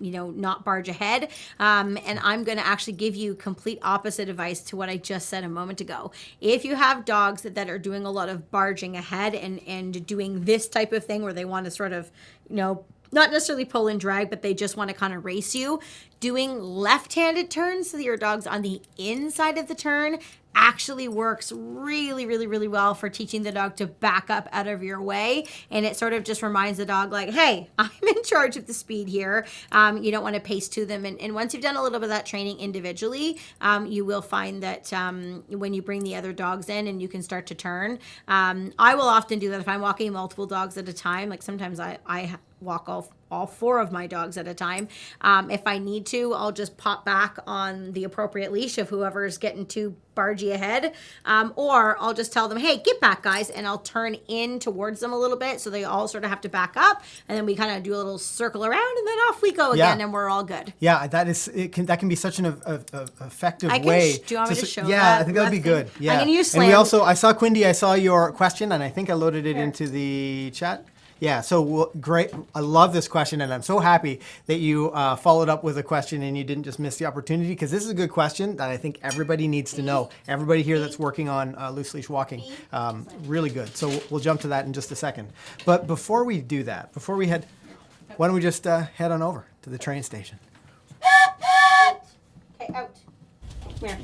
not barge ahead. And I'm going to actually give you complete opposite advice to what I just said a moment ago. If you have dogs that are doing a lot of barging ahead and doing this type of thing where they want to sort of, not necessarily pull and drag, but they just want to kind of race you, doing left-handed turns so that your dog's on the inside of the turn actually works really, really, really well for teaching the dog to back up out of your way. And it sort of just reminds the dog like, hey, I'm in charge of the speed here. You don't want to pace to them. And once you've done a little bit of that training individually, you will find that when you bring the other dogs in and you can start to turn, I will often do that if I'm walking multiple dogs at a time. Like sometimes I walk all four of my dogs at a time. If I need to, I'll just pop back on the appropriate leash of whoever is getting too bargy ahead. Or I'll just tell them, hey, get back, guys. And I'll turn in towards them a little bit. So they all sort of have to back up. And then we kind of do a little circle around and then off we go again and we're all good. Yeah, that can be such an effective way. Do you want me to show that? Yeah, I think that would be good. Yeah. I'm going to use slam. And I saw Quindy, I saw your question and I think I loaded it into the chat. Yeah, so great. I love this question, and I'm so happy that you followed up with a question and you didn't just miss the opportunity, because this is a good question that I think everybody needs to know. Everybody here that's working on loose leash walking, really good. So we'll jump to that in just a second. But before we do that, why don't we just head on over to the train station? Okay, out. Come here.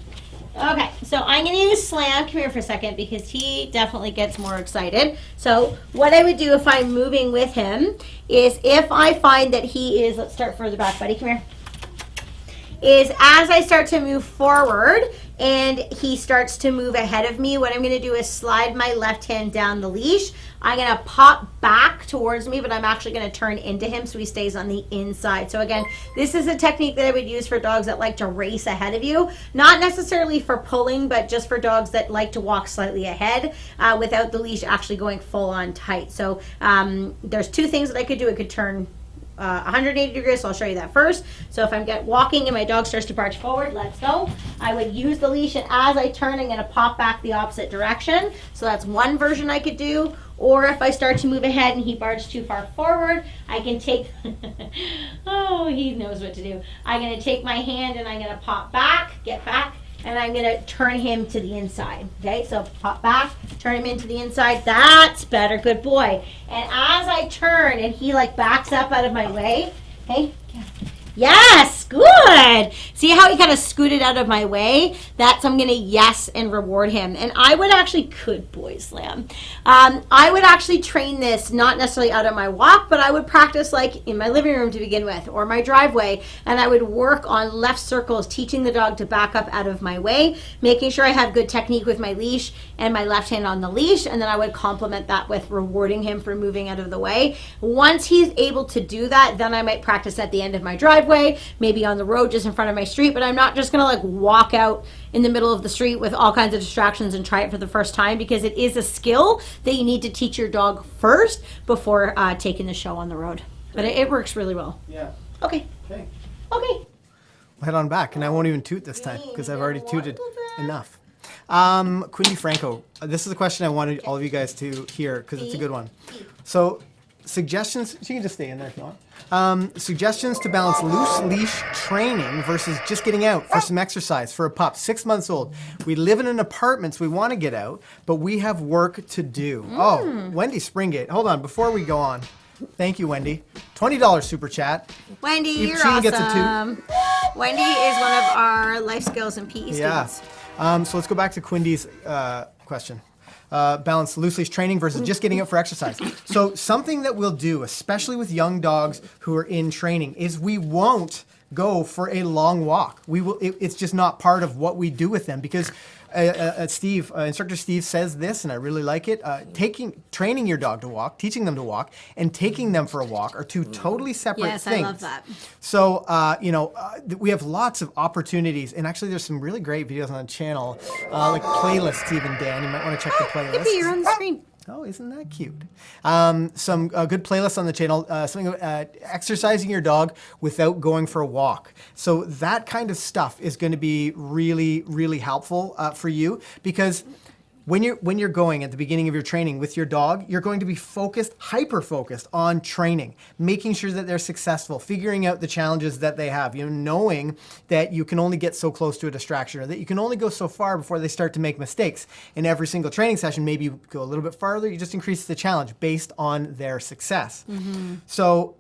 Okay, so I'm going to use Slam. Come here for a second because he definitely gets more excited. So what I would do if I'm moving with him is if I find that he is, let's start further back, buddy, come here, is as I start to move forward and he starts to move ahead of me, what I'm going to do is slide my left hand down the leash. I'm going to pop back towards me, but I'm actually going to turn into him so he stays on the inside. So again, this is a technique that I would use for dogs that like to race ahead of you. Not necessarily for pulling, but just for dogs that like to walk slightly ahead without the leash actually going full on tight. So there's two things that I could do. I could turn 180 degrees, so I'll show you that first. So if I'm walking and my dog starts to march forward, let's go. I would use the leash, and as I turn, I'm going to pop back the opposite direction. So that's one version I could do. Or if I start to move ahead and he barges too far forward, I can take, oh, he knows what to do. I'm going to take my hand and I'm going to pop back, get back, and I'm going to turn him to the inside. Okay, so pop back, turn him into the inside. That's better, good boy. And as I turn and he like backs up out of my way, okay, yes, good. See how he kind of scooted out of my way? That's, I'm going to yes and reward him. And I would actually, good boy, Slam. I would actually train this not necessarily out of my walk, but I would practice like in my living room to begin with or my driveway. And I would work on left circles, teaching the dog to back up out of my way, making sure I have good technique with my leash and my left hand on the leash. And then I would complement that with rewarding him for moving out of the way. Once he's able to do that, then I might practice at the end of my driveway, maybe on the road just in front of my street, but I'm not just gonna like walk out in the middle of the street with all kinds of distractions and try it for the first time, because it is a skill that you need to teach your dog first before taking the show on the road. But it works really well. Yeah. Okay. Okay. We'll head on back, and I won't even toot this time because I've already tooted enough. Quindy Franco, this is a question I wanted all of you guys to hear because it's a good one. So suggestions, you can just stay in there if you want. Suggestions to balance loose leash training versus just getting out for some exercise for a pup, 6 months old. We live in an apartment, so we want to get out, but we have work to do. Oh, Wendy Springate. Hold on, before we go on. Thank you, Wendy. $20 super chat. Wendy, you're she awesome. Gets a toot. Wendy is one of our life skills and PE students. So let's go back to Quindy's question. Balance loose leash training versus just getting out for exercise. So something that we'll do, especially with young dogs who are in training, is we won't go for a long walk. We will. It's just not part of what we do with them, because Instructor Steve says this, and I really like it. Training your dog to walk, teaching them to walk, and taking them for a walk are two totally separate things. Yes, I love that. So, we have lots of opportunities, and actually there's some really great videos on the channel, like playlists even, Dan. You might want to check the playlist. Yippee, you're on the screen. Oh, isn't that cute? Some good playlists on the channel, something exercising your dog without going for a walk. So that kind of stuff is going to be really, really helpful for you, because when you're going at the beginning of your training with your dog, you're going to be focused, hyper-focused on training, making sure that they're successful, figuring out the challenges that they have, knowing that you can only get so close to a distraction, or that you can only go so far before they start to make mistakes. In every single training session, maybe you go a little bit farther, you just increase the challenge based on their success. Mm-hmm. So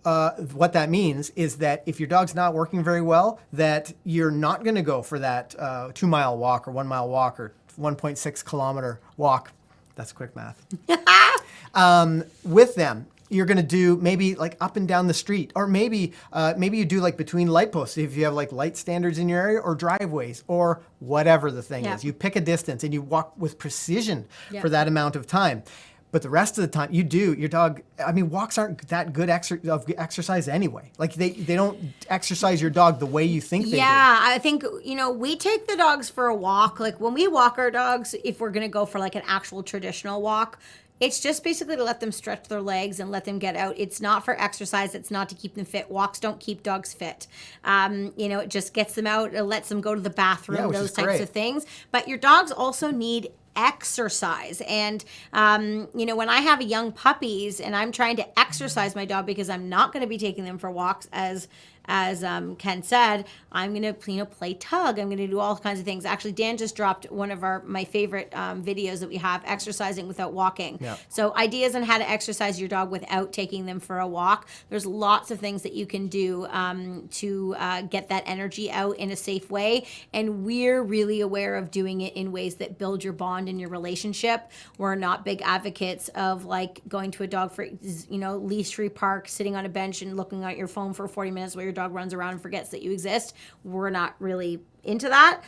what that means is that if your dog's not working very well, that you're not going to go for that 2-mile walk or 1-mile walk or 1.6 kilometer walk. That's quick math. With them, you're going to do maybe like up and down the street, or maybe you do like between light posts if you have like light standards in your area, or driveways, or whatever the thing is. You pick a distance and you walk with precision for that amount of time. But the rest of the time, your dog, walks aren't that good exercise anyway. Like they don't exercise your dog the way you think they do. Yeah, I think, we take the dogs for a walk. Like when we walk our dogs, if we're going to go for like an actual traditional walk, it's just basically to let them stretch their legs and let them get out. It's not for exercise. It's not to keep them fit. Walks don't keep dogs fit. It just gets them out. It lets them go to the bathroom, those types of things. But your dogs also need exercise. And, you know, when I have young puppies and I'm trying to exercise my dog because I'm not going to be taking them for walks as Ken said, I'm going to, you know, play tug. I'm going to do all kinds of things. Actually, Dan just dropped one of my favorite videos that we have, exercising without walking. Yeah. So ideas on how to exercise your dog without taking them for a walk. There's lots of things that you can do to get that energy out in a safe way. And we're really aware of doing it in ways that build your bond and your relationship. We're not big advocates of like going to a dog for, you know, leash-free park, sitting on a bench and looking at your phone for 40 minutes while your dog runs around and forgets that you exist. We're not really into that.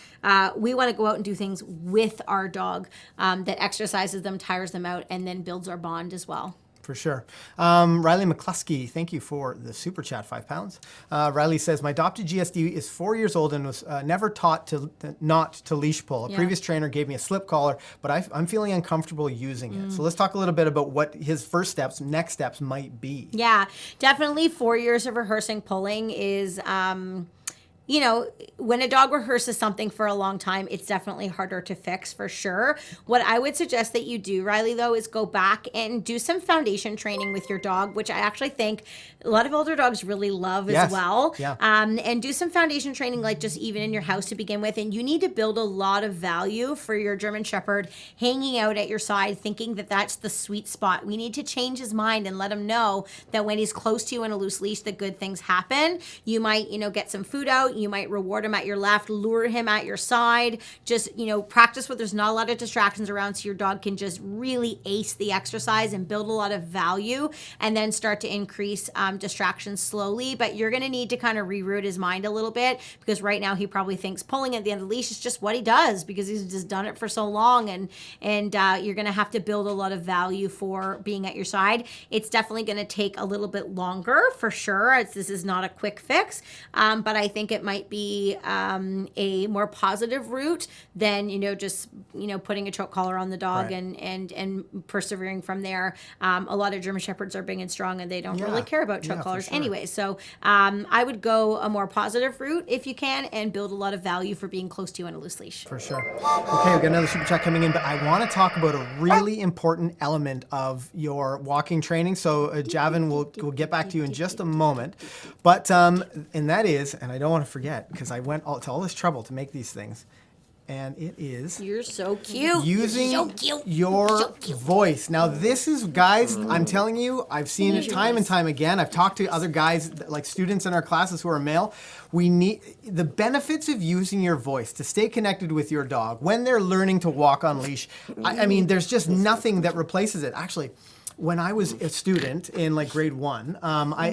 We want to go out and do things with our dog that exercises them, tires them out, and then builds our bond as well. For sure. Riley McCluskey, thank you for the super chat, £5. Riley says, my adopted GSD is 4 years old and was never taught not to leash pull. A previous trainer gave me a slip collar, but I'm feeling uncomfortable using it. So let's talk a little bit about what his first steps, next steps might be. Yeah, definitely 4 years of rehearsing pulling is... you know, when a dog rehearses something for a long time, it's definitely harder to fix for sure. What I would suggest that you do, Riley, though, is go back and do some foundation training with your dog, which I actually think a lot of older dogs really love as well. Yeah. And do some foundation training, like just even in your house to begin with. And you need to build a lot of value for your German Shepherd hanging out at your side, thinking that that's the sweet spot. We need to change his mind and let him know that when he's close to you in a loose leash, that good things happen. You might, you know, get some food out. You might reward him at your left, lure him at your side. Just, you know, practice where there's not a lot of distractions around so your dog can just really ace the exercise and build a lot of value, and then start to increase distractions slowly. But you're going to need to kind of reroute his mind a little bit, because right now he probably thinks pulling at the end of the leash is just what he does because he's just done it for so long. And you're going to have to build a lot of value for being at your side. It's definitely going to take a little bit longer for sure. This is not a quick fix, but I think it might be a more positive route than, you know, just, you know, putting a choke collar on the dog and persevering from there. A lot of German Shepherds are big and strong and they don't really care about choke collars anyway. So I would go a more positive route if you can and build a lot of value for being close to you on a loose leash. For sure. Okay, we've got another super chat coming in, but I want to talk about a really important element of your walking training. So Javin, we'll get back to you in just a moment. But, and that is, and I don't want to forget, because I went to all this trouble to make these things, and it is... You're so cute. Using so cute. your voice. Now, this is, guys, I'm telling you, I've seen it time and time again. I've talked to other guys, like students in our classes who are male. We need the benefits of using your voice to stay connected with your dog when they're learning to walk on leash. I mean, there's just nothing that replaces it. Actually, when I was a student in like grade 1,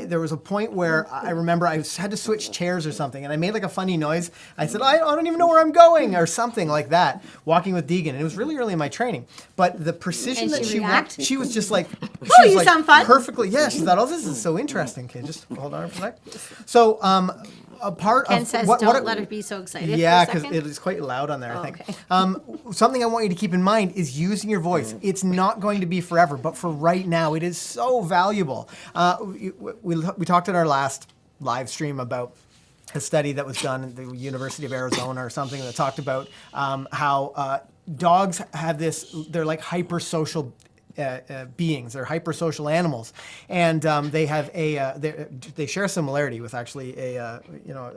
there was a point where I remember I had to switch chairs or something, and I made like a funny noise. I said, I don't even know where I'm going, or something like that, walking with Deegan. And it was really early in my training. But the precision that she was just like, you sound fun. Perfectly, yeah, she thought, oh, this is so interesting, kid. Just hold on for a sec. So, a part Ken of says, what let her be so excited. Yeah, because it is quite loud on there, I think. Okay. Something I want you to keep in mind is using your voice. It's not going to be forever, but for right now, it is so valuable. We talked in our last live stream about a study that was done at the University of Arizona or something that talked about how dogs have this, they're like hypersocial beings. They're hypersocial animals, and they have they share a similarity with actually a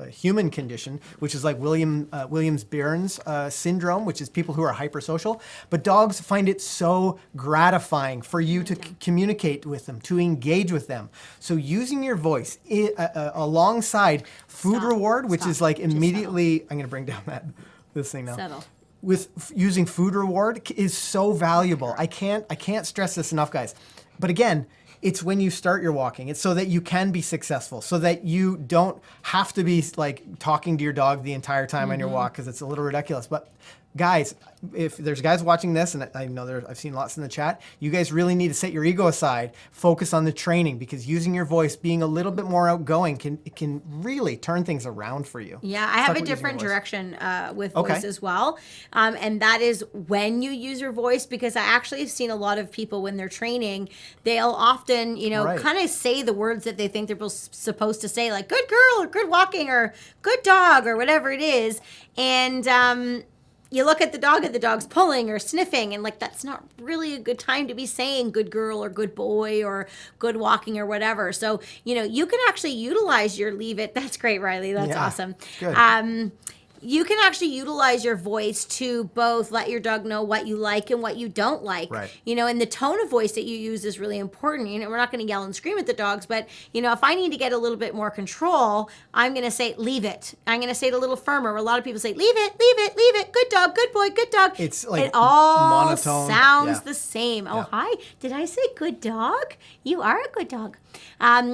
human condition, which is like Williams-Billings syndrome, which is people who are hypersocial. But dogs find it so gratifying for you to communicate with them, to engage with them. So using your voice alongside food reward, which is like immediately. I'm going to bring down this thing now. Settle. With using food reward is so valuable. I can't stress this enough, guys. But again, it's when you start your walking. It's so that you can be successful, so that you don't have to be like talking to your dog the entire time on your walk, because it's a little ridiculous. But guys, if there's guys watching this, and I know I've seen lots in the chat, you guys really need to set your ego aside, focus on the training, because using your voice, being a little bit more outgoing, can really turn things around for you. Yeah, I have a different direction with voice as well. And that is when you use your voice, because I actually have seen a lot of people when they're training, they'll often, kind of say the words that they think they're supposed to say, like good girl or good walking or good dog or whatever it is. And you look at the dog and the dog's pulling or sniffing, and like that's not really a good time to be saying good girl or good boy or good walking or whatever. So, you can actually utilize your leave it. That's great, Riley. That's awesome. Good. You can actually utilize your voice to both let your dog know what you like and what you don't like. Right. And the tone of voice that you use is really important. We're not going to yell and scream at the dogs, but, if I need to get a little bit more control, I'm going to say, leave it. I'm going to say it a little firmer. A lot of people say, leave it, leave it, leave it. Good dog, good boy, good dog. It's like it all monotone. sounds the same. Oh, hi. Did I say good dog? You are a good dog.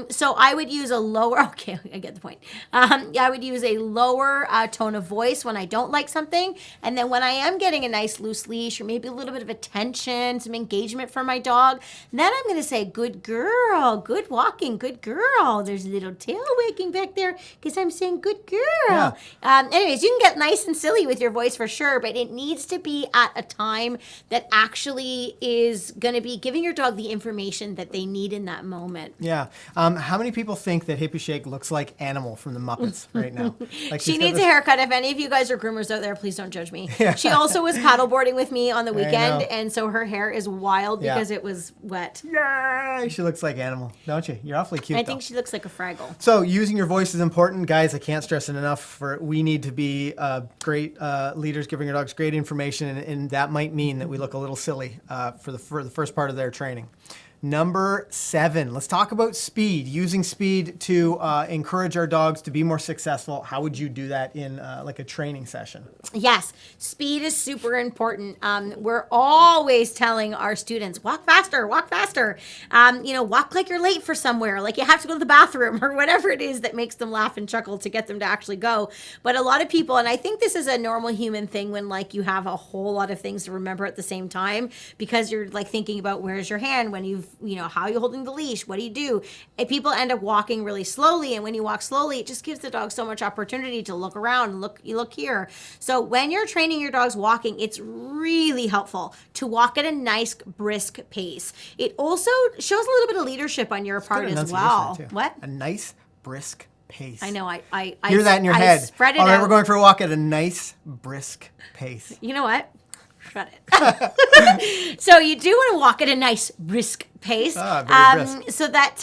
So I would use a lower, okay, I get the point. I would use a lower tone of voice when I don't like something. And then when I am getting a nice loose leash or maybe a little bit of attention, some engagement from my dog, then I'm going to say, good girl, good walking, good girl. There's a little tail wagging back there because I'm saying good girl. Yeah. Anyways, you can get nice and silly with your voice for sure, but it needs to be at a time that actually is going to be giving your dog the information that they need in that moment. Yeah. How many people think that Hippie Shake looks like Animal from the Muppets right now? Like she needs a haircut. If any of you guys are groomers out there, please don't judge me. Yeah. She also was paddleboarding with me on the weekend, and so her hair is wild because it was wet. Yeah, she looks like Animal, don't you? You're awfully cute. I think she looks like a Fraggle. So using your voice is important, guys. I can't stress it enough. We need to be great leaders, giving our dogs great information, and that might mean that we look a little silly for the first part of their training. Number 7, let's talk about speed. Using speed to encourage our dogs to be more successful. How would you do that in like a training session? Yes, speed is super important. We're always telling our students, walk faster, walk faster. Walk like you're late for somewhere, like you have to go to the bathroom or whatever it is that makes them laugh and chuckle to get them to actually go. But a lot of people, and I think this is a normal human thing when like you have a whole lot of things to remember at the same time, because you're like thinking about where's your hand when how are you holding the leash? What do you do? And people end up walking really slowly. And when you walk slowly, it just gives the dog so much opportunity to look around and look here. So when you're training your dogs walking, it's really helpful to walk at a nice brisk pace. It also shows a little bit of leadership on your part as well. What? A nice brisk pace. I know. I hear that in your head. Spread it All right, out. We're going for a walk at a nice brisk pace. You know what? Shut it. So you do want to walk at a nice brisk pace, very brisk. so that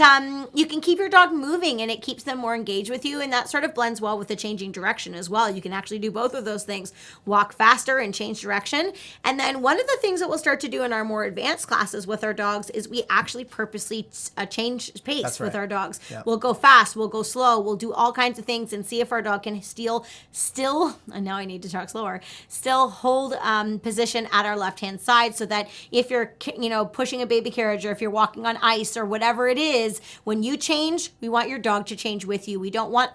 you can keep your dog moving and it keeps them more engaged with you, and that sort of blends well with the changing direction as well. You can actually do both of those things, walk faster and change direction. And then one of the things that we'll start to do in our more advanced classes with our dogs is we actually purposely change pace with our dogs. Yep. We'll go fast, we'll go slow, we'll do all kinds of things and see if our dog can still, and now I need to talk slower, still hold position at our left-hand side, so that if you're pushing a baby carriage or if you're walking on ice or whatever it is, when you change, we want your dog to change with you. We don't want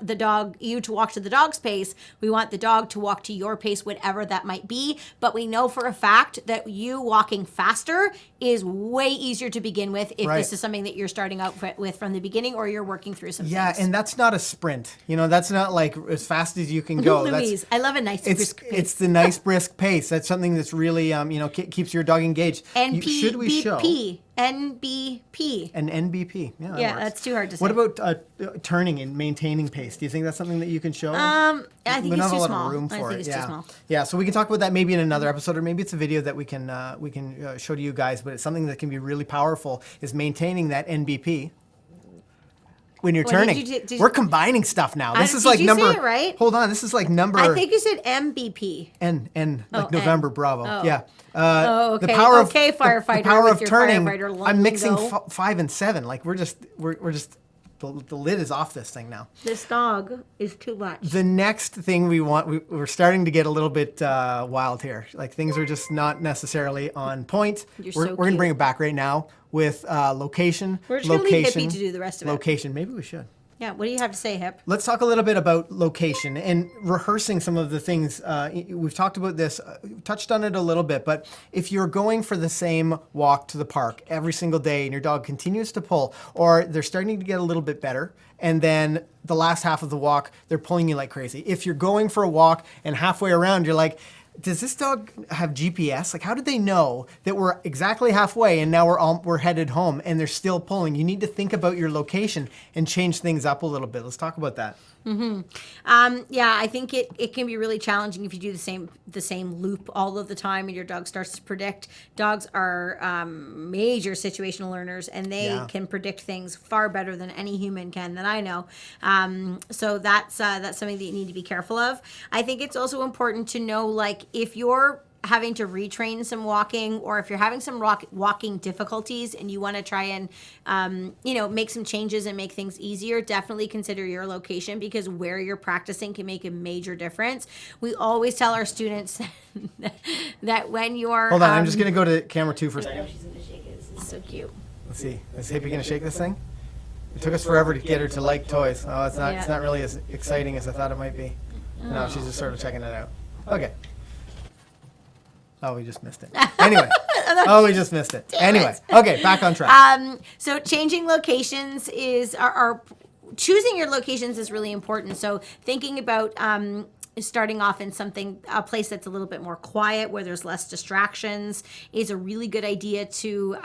you to walk to the dog's pace. We want the dog to walk to your pace, whatever that might be. But we know for a fact that you walking faster is way easier to begin with if this is something that you're starting out with from the beginning, or you're working through some things. And that's not a sprint. That's not like as fast as you can go. Louise, I love a nice brisk pace. It's the nice brisk pace. That's something that's really keeps your dog engaged. Should we show NBP? An NBP. Yeah, that's too hard to say. What about turning and maintaining pace? Do you think that's something that you can show? I think it's too small. Room for I think it's too small. Yeah, so we can talk about that maybe in another episode, or maybe it's a video that we can show to you guys. But it's something that can be really powerful, is maintaining that NBP. When you're turning, we're combining stuff now. This is like number. Say it right? Hold on, this is like number. I think you said MBP. November Bravo. Oh. Yeah. Okay. The power firefighter. The power with of your turning. Firefighter I'm mixing 5 and 7. Like we're just. The lid is off this thing now. This dog is too much. The next thing we're starting to get a little bit wild here. Like things are just not necessarily on point. We're going to bring it back right now with location. We're just going to leave Hippie to do the rest of it. Location. Maybe we should. Yeah, what do you have to say, Hip? Let's talk a little bit about location and rehearsing some of the things. We've talked about this, touched on it a little bit, but if you're going for the same walk to the park every single day and your dog continues to pull, or they're starting to get a little bit better, and then the last half of the walk, they're pulling you like crazy. If you're going for a walk and halfway around, you're like, does this dog have GPS? Like, how did they know that we're exactly halfway and now we're headed home and they're still pulling? You need to think about your location and change things up a little bit. Let's talk about that. Yeah, I think it can be really challenging if you do the same loop all of the time and your dog starts to predict. Dogs are major situational learners, and they can predict things far better than any human can that I know. So that's something that you need to be careful of. I think it's also important to know, like, if you're having to retrain some walking, or if you're having some walking difficulties and you want to try and make some changes and make things easier, definitely consider your location, because where you're practicing can make a major difference. We always tell our students that when you're hold on, I'm just gonna go to camera 2 for a second. She's gonna shake it. This is so cute. Let's see, is Hippie gonna shake this thing? It took us forever to get her to like toys. Oh, it's not really as exciting as I thought it might be. No, she's just sort of checking it out. Okay. Oh, we just missed it. Anyway. We just missed it. Anyway. Okay, back on track. So changing locations are choosing your locations is really important. So thinking about starting off in a place that's a little bit more quiet, where there's less distractions, is a really good idea to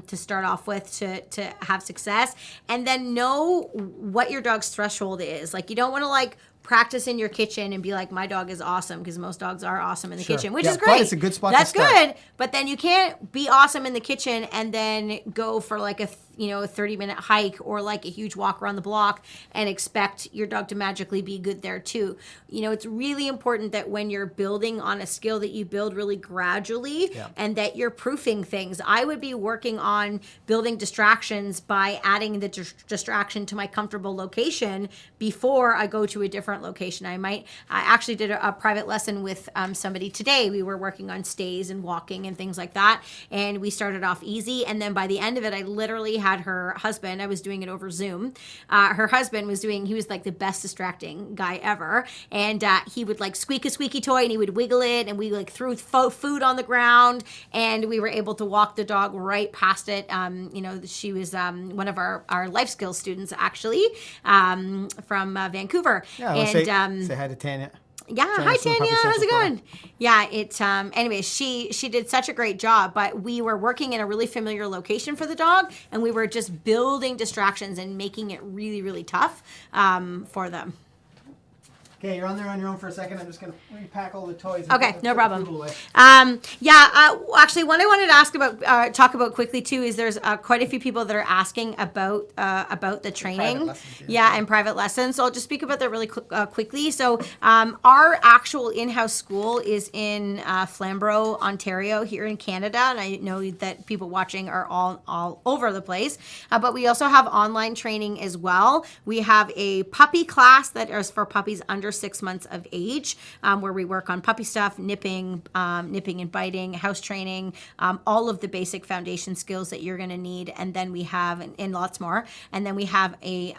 start off with to have success. And then know what your dog's threshold is. Like, you don't want to practice in your kitchen and be like, my dog is awesome, because most dogs are awesome in the kitchen, which is great. But it's a good spot That's to start. good. But then you can't be awesome in the kitchen and then go for a 30-minute hike or a huge walk around the block and expect your dog to magically be good there too. It's really important that when you're building on a skill, that you build really gradually and that you're proofing things. I would be working on building distractions by adding the distraction to my comfortable location before I go to a different location. I actually did a private lesson with somebody today. We were working on stays and walking and things like that. And we started off easy. And then by the end of it, I literally had her husband, I was doing it over Zoom. Her husband he was the best distracting guy ever. And he would squeak a squeaky toy and he would wiggle it, and we threw food on the ground, and we were able to walk the dog right past it. She was one of our life skills students, actually, from Vancouver. Yeah, and say hi to Tanya. Yeah, hi Tanya, how's it going? Yeah, anyways, she did such a great job, but we were working in a really familiar location for the dog, and we were just building distractions and making it really, really tough for them. Okay, you're on there on your own for a second. I'm just going to repack all the toys. Okay, no problem. Actually, what I wanted to talk about quickly too is there's quite a few people that are asking about the training. And private lessons. So I'll just speak about that really quickly. So our actual in-house school is in Flamborough, Ontario, here in Canada, and I know that people watching are all over the place. But we also have online training as well. We have a puppy class that is for puppies under 6 months of age, where we work on puppy stuff, nipping and biting, house training, all of the basic foundation skills that you're going to need. And then we have, and lots more. And then we have a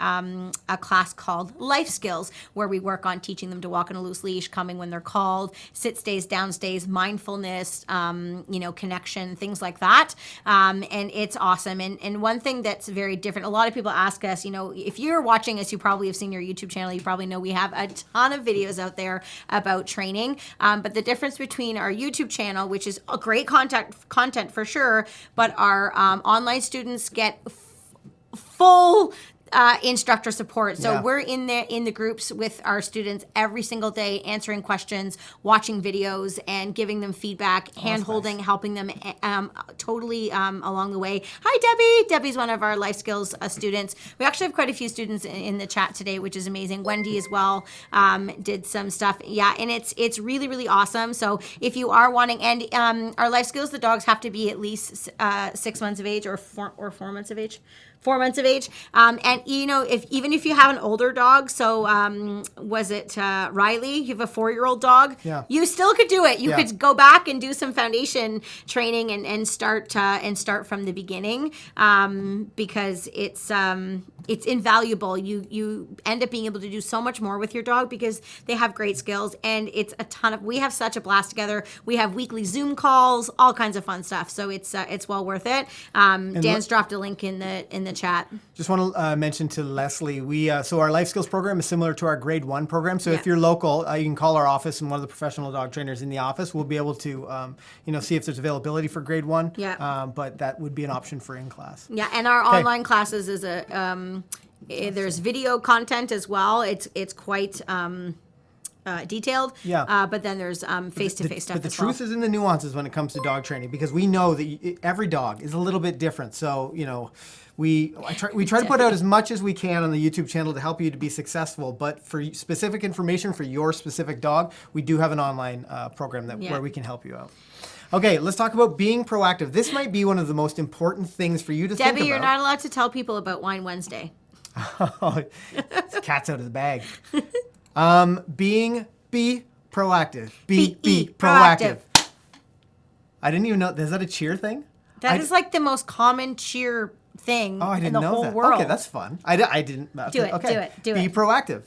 class called Life Skills, where we work on teaching them to walk on a loose leash, coming when they're called, sit stays, down stays, mindfulness, connection, things like that. And it's awesome. And one thing that's very different, a lot of people ask us, if you're watching us, you probably have seen your YouTube channel, you probably know we have a ton of videos out there about training. But the difference between our YouTube channel, which is a great content for sure, but our online students get full instructor support. So we're in the groups with our students every single day, answering questions, watching videos, and giving them feedback, hand-holding, helping them totally along the way. Hi, Debbie. Debbie's one of our life skills students. We actually have quite a few students in the chat today, which is amazing. Wendy as well did some stuff. Yeah, and it's really, really awesome. So if you are wanting, and our life skills, the dogs have to be at least 6 months of age or 4 months of age. 4 months of age. And if you have an older dog, so was it Riley? You have a 4-year-old dog. Yeah. You still could do it. You could go back and do some foundation training and start from the beginning, because it's invaluable. You end up being able to do so much more with your dog because they have great skills, and it's we have such a blast together. We have weekly Zoom calls, all kinds of fun stuff. So it's well worth it. Dan's dropped a link in the chat. Just want to mention to Leslie, so our life skills program is similar to our grade 1 program. So if you're local, you can call our office, and one of the professional dog trainers in the office will be able to see if there's availability for grade 1. Yeah. But that would be an option for in class. Yeah, and our online classes is There's video content as well. It's quite detailed. Yeah. But then there's face-to-face stuff. But the truth is in the nuances when it comes to dog training, because we know that every dog is a little bit different. So, you know, we try to put out as much as we can on the YouTube channel to help you to be successful. But for specific information for your specific dog, we do have an online program where we can help you out. Okay, let's talk about being proactive. This might be one of the most important things for you to think about. Debbie, you're not allowed to tell people about Wine Wednesday. It's cat's out of the bag. Be proactive. Be proactive. I didn't even know. Is that a cheer thing? That is like the most common cheer thing in the whole world. Okay, that's fun. I didn't. Do it. Okay. Do Be it. proactive.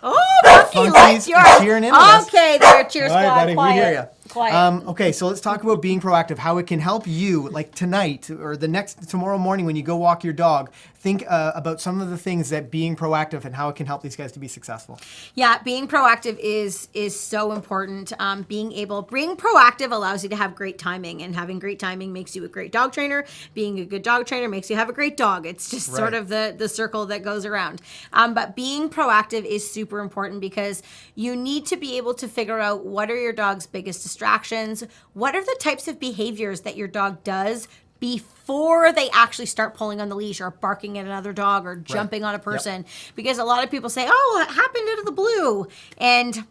Oh, Funky likes yours. Cheering in with us. Okay, there, cheer squad. All right, buddy, quiet. we hear you. Quiet. Okay, so let's talk about being proactive, how it can help you, like tonight or tomorrow morning when you go walk your dog. Think about some of the things that being proactive and how it can help these guys to be successful. Yeah, being proactive is so important. Being proactive allows you to have great timing, and having great timing makes you a great dog trainer. Being a good dog trainer makes you have a great dog. It's just sort of the circle that goes around. But being proactive is super important because you need to be able to figure out what are your dog's biggest distractions, what are the types of behaviors that your dog does before they actually start pulling on the leash or barking at another dog or jumping on a person. Because a lot of people say, oh, it happened out of the blue. And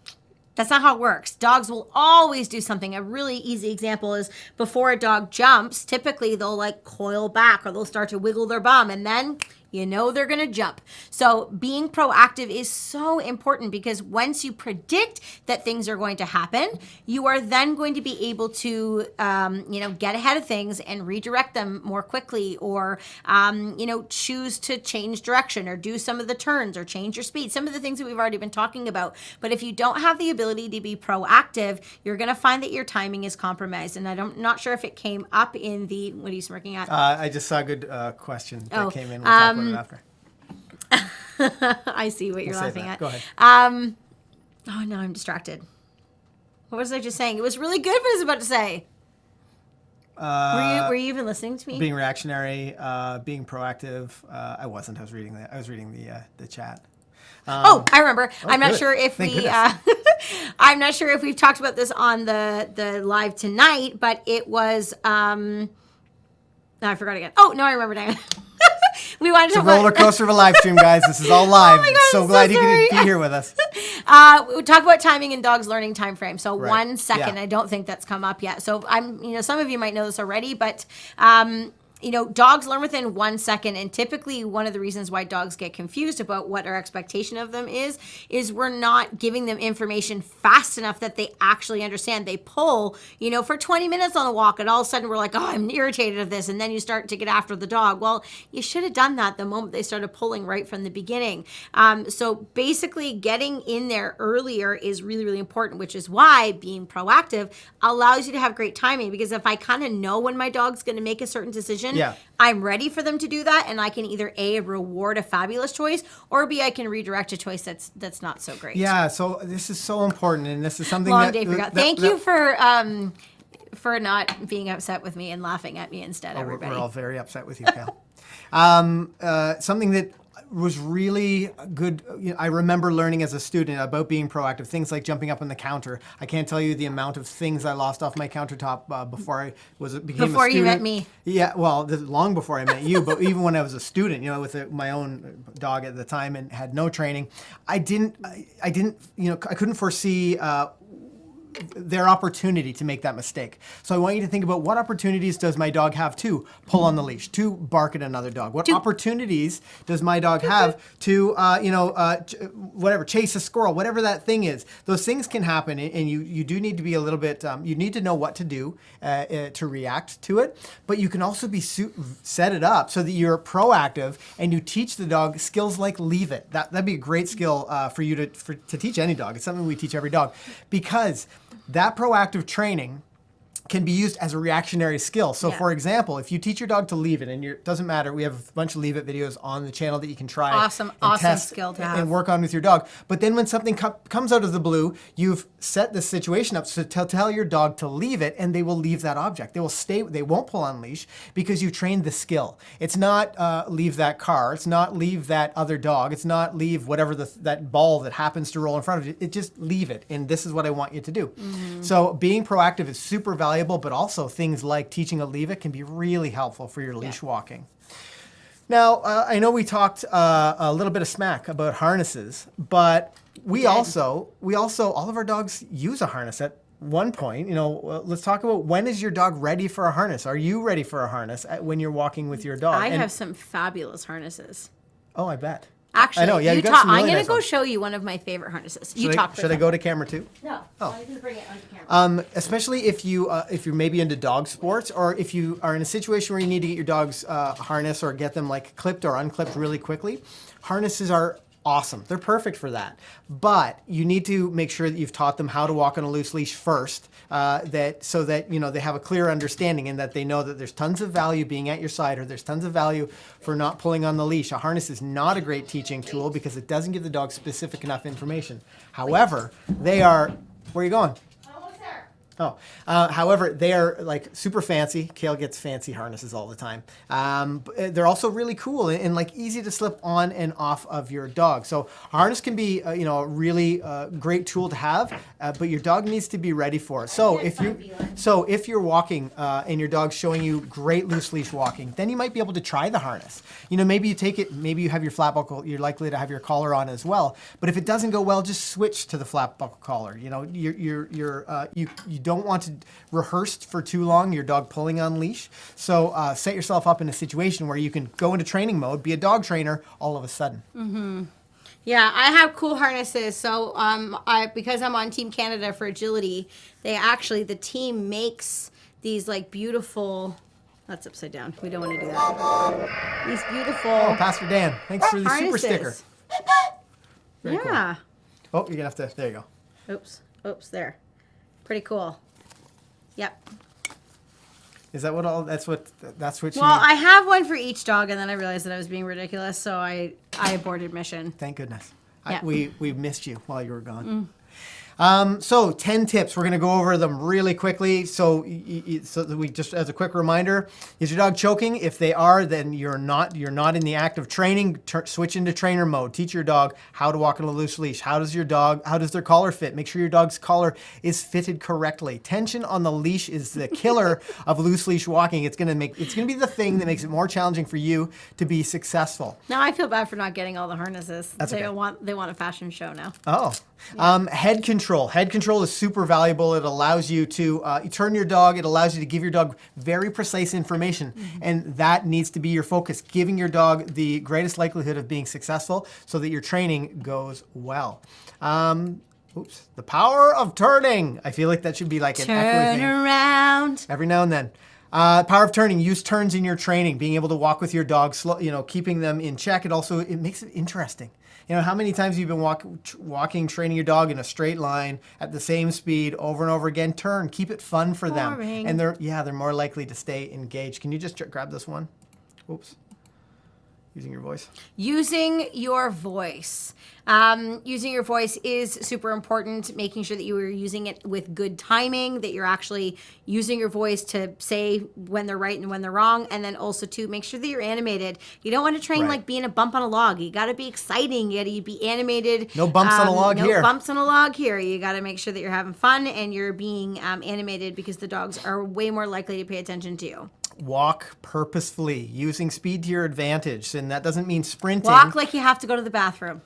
that's not how it works. Dogs will always do something. A really easy example is before a dog jumps, typically they'll like coil back or they'll start to wiggle their bum, and then you know they're going to jump. So being proactive is so important because once you predict that things are going to happen, you are then going to be able to, get ahead of things and redirect them more quickly, or, choose to change direction or do some of the turns or change your speed. Some of the things that we've already been talking about. But if you don't have the ability to be proactive, you're going to find that your timing is compromised. And I'm not sure if it came up in the, what are you smirking at? I just saw a good question that came in. We'll talk about it after. I see what you're laughing at. Go ahead. No, I'm distracted. What was I just saying? It was really good what I was about to say. Were you even listening to me? Being reactionary, being proactive. I wasn't. I was reading the chat. I remember. I'm not good. sure if Thank I'm not sure if we've talked about this on the live tonight, but it was. No, I forgot again. Oh no, I remember now. We wanted to talk about roller coaster of a live stream, guys. This is all live. Oh my God, so glad you could be here with us. We talk about timing and dogs learning time frame. So 1 second. Yeah. I don't think that's come up yet. So some of you might know this already, but dogs learn within 1 second, and typically one of the reasons why dogs get confused about what our expectation of them is we're not giving them information fast enough that they actually understand. They pull, for 20 minutes on the walk, and all of a sudden we're like, oh, I'm irritated of this, and then you start to get after the dog. Well, you should have done that the moment they started pulling right from the beginning. So basically getting in there earlier is really, really important, which is why being proactive allows you to have great timing, because if I kind of know when my dog's going to make a certain decision, I'm ready for them to do that, and I can either A, reward a fabulous choice, or B, I can redirect a choice that's not so great. Yeah, so this is so important, and this is something Thank you for not being upset with me and laughing at me instead, everybody. We're all very upset with you, Cal. Something that was really good. I remember learning as a student about being proactive. Things like jumping up on the counter. I can't tell you the amount of things I lost off my countertop before I became a student. Before you met me. Yeah, well, long before I met you. But even when I was a student, with my own dog at the time and had no training, I couldn't foresee their opportunity to make that mistake. So I want you to think about what opportunities does my dog have to pull on the leash, to bark at another dog? What opportunities does my dog have to, chase a squirrel, whatever that thing is? Those things can happen, and you do need to be a little bit, you need to know what to do to react to it, but you can also set it up so that you're proactive and you teach the dog skills like leave it. That'd be a great skill for you to teach any dog. It's something we teach every dog, because that proactive training can be used as a reactionary skill. So Yeah. for example, if you teach your dog to leave it, and it doesn't matter, we have a bunch of leave it videos on the channel that you can try Awesome test skill to and have. work on with your dog. But then when something comes out of the blue, you've set the situation up to tell your dog to leave it, and they will leave that object. They will stay, they won't pull on leash because you trained the skill. It's not leave that car, it's not leave that other dog, it's not leave whatever that ball that happens to roll in front of you. It just leave it, and this is what I want you to do. So being proactive is super valuable, but also things like teaching a leave it can be really helpful for your leash walking. Now, I know we talked a little bit of smack about harnesses, but we also, all of our dogs use a harness at one point. You know, let's talk about, when is your dog ready for a harness? Are you ready for a harness when you're walking with your dog? I have some fabulous harnesses. Oh, I bet. Actually, I know, yeah, you you got talk. some I'm really going to nice go ones. show you one of my favorite harnesses. Should I go to camera too? No, Oh. I can bring it onto camera. Especially if you're maybe into dog sports, or if you are in a situation where you need to get your dog's harness or get them like clipped or unclipped really quickly, harnesses are awesome. They're perfect for that. But you need to make sure that you've taught them how to walk on a loose leash first, so that they have a clear understanding, and that they know that there's tons of value being at your side, or there's tons of value for not pulling on the leash. A harness is not a great teaching tool because it doesn't give the dog specific enough information. However, they are, where are you going? Almost there. Oh, however, they are like super fancy. Kale gets fancy harnesses all the time. But they're also really cool and like easy to slip on and off of your dog. So a harness can be, a really great tool to have, but your dog needs to be ready for it. So if you're walking and your dog's showing you great loose leash walking, then you might be able to try the harness. Maybe you take it, maybe you have your flat buckle. You're likely to have your collar on as well. But if it doesn't go well, just switch to the flat buckle collar. You don't want to rehearse for too long your dog pulling on leash. So set yourself up in a situation where you can go into training mode, be a dog trainer all of a sudden. Mm-hmm. Yeah, I have cool harnesses. So because I'm on Team Canada for agility, the team makes these like beautiful, that's upside down. We don't want to do that. These beautiful Pastor Dan, thanks for the super sticker. Very yeah. Cool. Oh, you're going to have to, there you go. Oops, there. Pretty cool. Yep. Is that that's what you Well, need? I have one for each dog, and then I realized that I was being ridiculous, so I aborted mission. Thank goodness. Yeah. We missed you while you were gone. So 10 tips. We're going to go over them really quickly. So that we just, as a quick reminder, is your dog choking? If they are, then you're not in the act of training. Switch into trainer mode. Teach your dog how to walk on a loose leash. How does their collar fit? Make sure your dog's collar is fitted correctly. Tension on the leash is the killer of loose leash walking. It's going to be the thing that makes it more challenging for you to be successful. Now I feel bad for not getting all the harnesses. That's okay. They want a fashion show now. Oh. Yeah. Head control. Head control is super valuable. It allows you to turn your dog. It allows you to give your dog very precise information. And that needs to be your focus, giving your dog the greatest likelihood of being successful so that your training goes well. The power of turning. I feel like that should be like an echoey thing. Turn around. Every now and then. Power of turning. Use turns in your training. Being able to walk with your dog, slow, keeping them in check. It makes it interesting. How many times you've been walking, training your dog in a straight line at the same speed over and over again? Turn. Keep it fun for them. And they're more likely to stay engaged. Can you just grab this one? Oops. Using your voice. Using your voice. Using your voice is super important. Making sure that you are using it with good timing, that you're actually using your voice to say when they're right and when they're wrong. And then also to make sure that you're animated. You don't want to train like being a bump on a log. You got to be exciting. You got to be animated. No bumps on a log here. No bumps on a log here. You got to make sure that you're having fun and you're being animated, because the dogs are way more likely to pay attention to you. Walk purposefully, using speed to your advantage. And that doesn't mean sprinting. Walk like you have to go to the bathroom.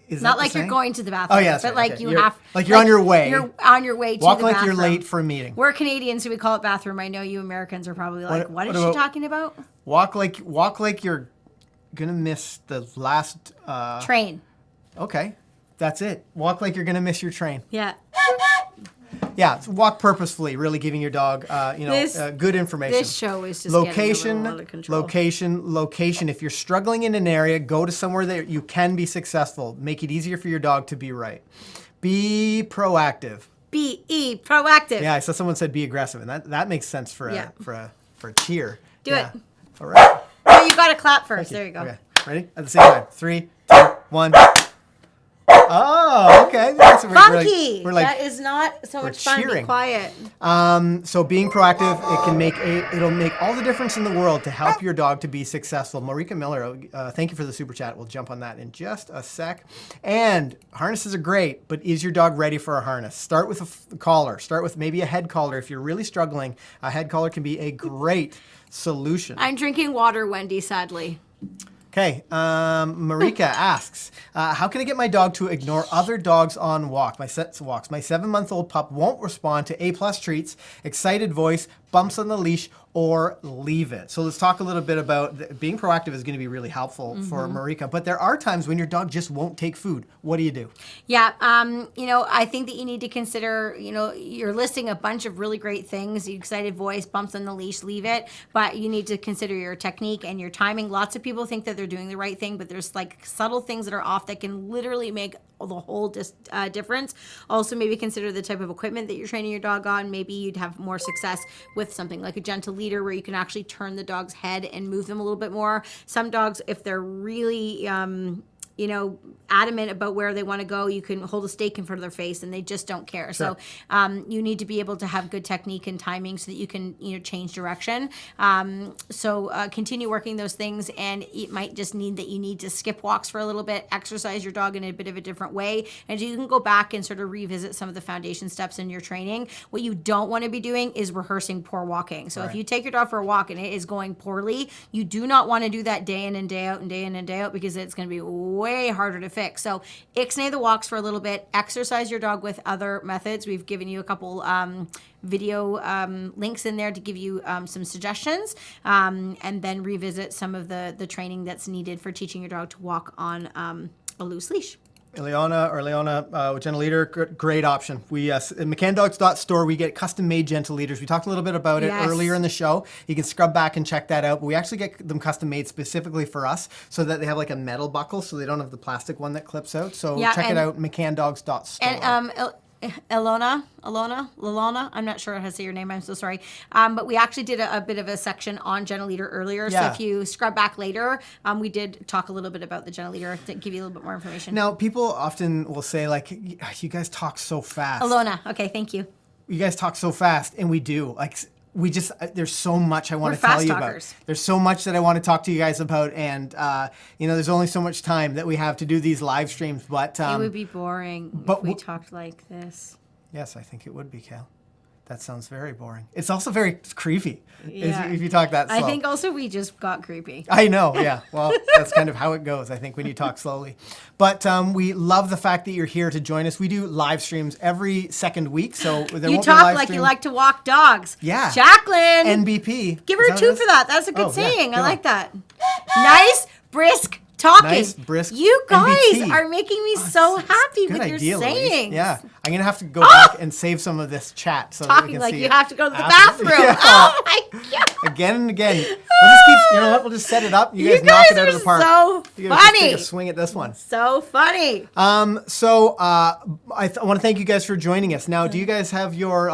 Is Not that like the you're saying? going to the bathroom. Oh, yeah, that's but right. like Okay. you have. Like you're on your way. You're on your way to Walk the like bathroom. you're late for a meeting. We're Canadians, so we call it bathroom. I know you Americans are probably like, what is she talking about? Walk like you're gonna miss the last Train. Okay, that's it. Walk like you're gonna miss your train. Yeah. Yeah, walk purposefully, really giving your dog, good information. This show is just getting a little out of control. Location. If you're struggling in an area, go to somewhere that you can be successful. Make it easier for your dog to be right. Be proactive. B-E, proactive. Yeah, I saw someone said be aggressive, and that makes sense for a cheer. Do it. All right. Oh, you got to clap first. There you go. Okay. Ready? At the same time. 3, 2, 1. Oh, okay. That's Funky. We're like, that is not so much fun. cheering. Be quiet. So being proactive, it'll make all the difference in the world to help your dog to be successful. Marika Miller, thank you for the super chat. We'll jump on that in just a sec. And harnesses are great, but is your dog ready for a harness? Start with a collar. Start with maybe a head collar. If you're really struggling, a head collar can be a great solution. I'm drinking water, Wendy, sadly. Okay, Marika asks, how can I get my dog to ignore other dogs on walks? My 7-month-old pup won't respond to A+ treats, excited voice, bumps on the leash, or leave it. So let's talk a little bit about being proactive is going to be really helpful for Marika. But there are times when your dog just won't take food. What do you do? Yeah, I think that you need to consider, you're listing a bunch of really great things. The excited voice, bumps on the leash, leave it. But you need to consider your technique and your timing. Lots of people think that they're doing the right thing, but there's like subtle things that are off that can literally make the whole difference. Also, maybe consider the type of equipment that you're training your dog on. Maybe you'd have more success with something like a gentle leader where you can actually turn the dog's head and move them a little bit more. Some dogs, if they're really adamant about where they want to go, you can hold a stake in front of their face and they just don't care. Sure. So you need to be able to have good technique and timing so that you can change direction. So continue working those things, and it might just need that you need to skip walks for a little bit, exercise your dog in a bit of a different way, and you can go back and sort of revisit some of the foundation steps in your training. What you don't want to be doing is rehearsing poor walking. So if you take your dog for a walk and it is going poorly, you do not want to do that day in and day out and day in and day out, because it's going to be way harder to fix. So ixnay the walks for a little bit, exercise your dog with other methods. We've given you a couple video links in there to give you some suggestions, and then revisit some of the training that's needed for teaching your dog to walk on a loose leash. Leona with Gentle Leader, great option. We at McCannDogs.store, we get custom-made Gentle Leaders. We talked a little bit about it earlier in the show. You can scrub back and check that out. But we actually get them custom-made specifically for us, so that they have like a metal buckle, so they don't have the plastic one that clips out. So check it out, McCannDogs.store. And Ilona, I'm not sure how to say your name, I'm so sorry. But we actually did a bit of a section on Gentle Leader earlier. So if you scrub back later, we did talk a little bit about the Gentle Leader to give you a little bit more information. Now, people often will say, like, you guys talk so fast. Ilona, okay, thank you. You guys talk so fast, and we do. Like, there's so much I want to tell you about. There's so much that I want to talk to you guys about, and there's only so much time that we have to do these live streams. But it would be boring if we talked like this. Yes, I think it would be, Kale. That sounds very boring. It's also very creepy if you talk that slow. I think also we just got creepy. I know, yeah. Well, that's kind of how it goes, I think, when you talk slowly. But we love the fact that you're here to join us. We do live streams every second week, so there won't be a live like stream. you like to walk dogs. Yeah. Jacqueline. NBP. Give her a 2 for that. That's a good saying. Yeah, I like that. Nice, brisk talking. Nice, brisk. You guys NBT. are making me so happy with your sayings. Yeah, I'm gonna have to go back and save some of this chat so that we can like see you it have to go to the after. bathroom. Yeah. Oh my god! Again and again. We'll just keep. You know what? We'll just set it up. You guys knock it out of the park. So you funny. Just take a swing at this one. So funny. So I want to thank you guys for joining us. Now, do you guys have your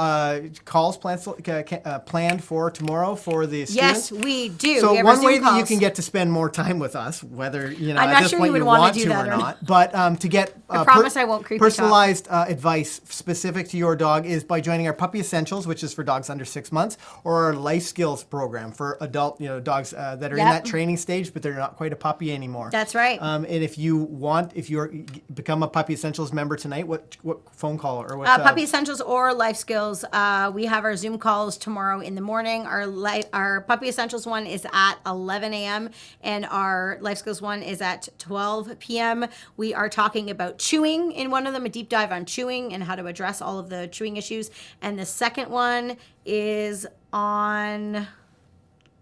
calls planned for tomorrow for the students? Yes, we do. So one way that you can get to spend more time with us, whether at this point you want to or not, but to get I promise I won't creepy personalized advice specific to your dog is by joining our Puppy Essentials, which is for dogs under 6 months, or our Life Skills program for adult dogs that are in that training stage, but they're not quite a puppy anymore. That's right. And if you become a Puppy Essentials member tonight, what phone call or what? Puppy Essentials or Life Skills. We have our Zoom calls tomorrow in the morning. Our Puppy Essentials one is at 11 a.m. and our Life Skills one is at 12 p.m. We are talking about chewing in one of them, a deep dive on chewing and how to address all of the chewing issues. And the second one is on,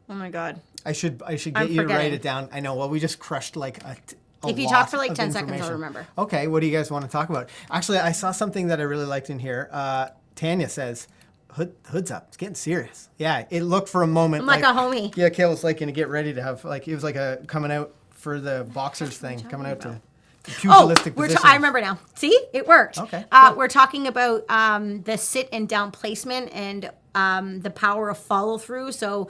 oh my God. I should get you to write it down. I know. Well, we just crushed like a if you talk for like 10 seconds, I'll remember. Okay. What do you guys want to talk about? Actually, I saw something that I really liked in here. Tanya says, hood's up. It's getting serious. Yeah. It looked for a moment. I'm like a homie. Yeah. Kale was like going to get ready to have, like, it was like a coming out for the boxers thing, coming out to pugilistic position. I remember now. See, it worked. Okay. We're talking about the sit and down placement and the power of follow through. So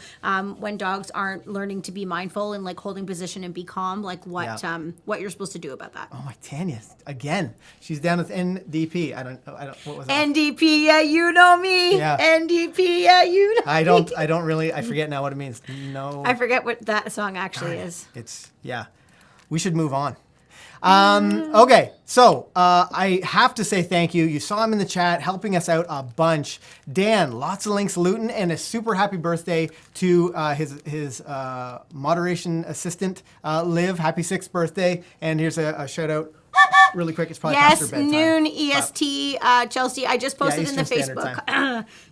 when dogs aren't learning to be mindful and like holding position and be calm, like what you're supposed to do about that. Oh my Tanya, again, she's down with NDP. I don't. What was that? NDP, yeah, you know me. Yeah. NDP, yeah, you know. I don't really. I forget now what it means. No. I forget what that song actually is. Yeah. We should move on. Okay, so I have to say thank you. You saw him in the chat helping us out a bunch. Dan, lots of links, Luton, and a super happy birthday to his moderation assistant, Liv. Happy 6th birthday. And here's a shout out. Really quick, it's probably past her bedtime. Noon EST, Chelsea. I just posted in the Facebook,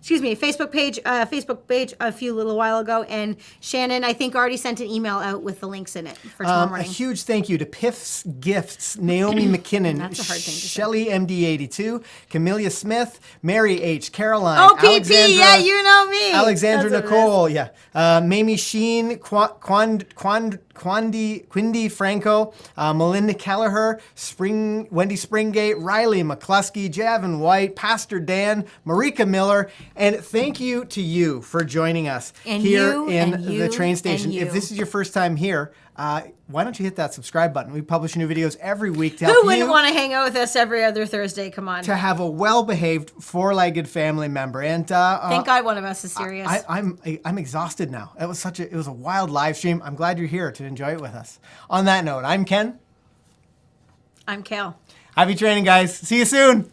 Facebook page a few little while ago, and Shannon, I think, already sent an email out with the links in it for tomorrow morning. A huge thank you to Piff's Gifts, Naomi McKinnon, That's a hard thing to Shelly MD82, Camellia Smith, Mary H, Caroline, OPP, Alexandra, yeah, you know me. Alexandra That's what Nicole, yeah, Mamie Sheen, Quindy Franco, Melinda Kelleher, Wendy Springate, Riley McCluskey, Javin White, Pastor Dan, Marika Miller, and thank you to you for joining us here in the train station. If this is your first time here, why don't you hit that subscribe button? We publish new videos every week to help you. Who wouldn't want to hang out with us every other Thursday? Come on. To have a well-behaved, four-legged family member. And thank God one of us is serious. I'm exhausted now. It was a wild live stream. I'm glad you're here to enjoy it with us. On that note, I'm Ken. I'm Kale. Happy training, guys. See you soon.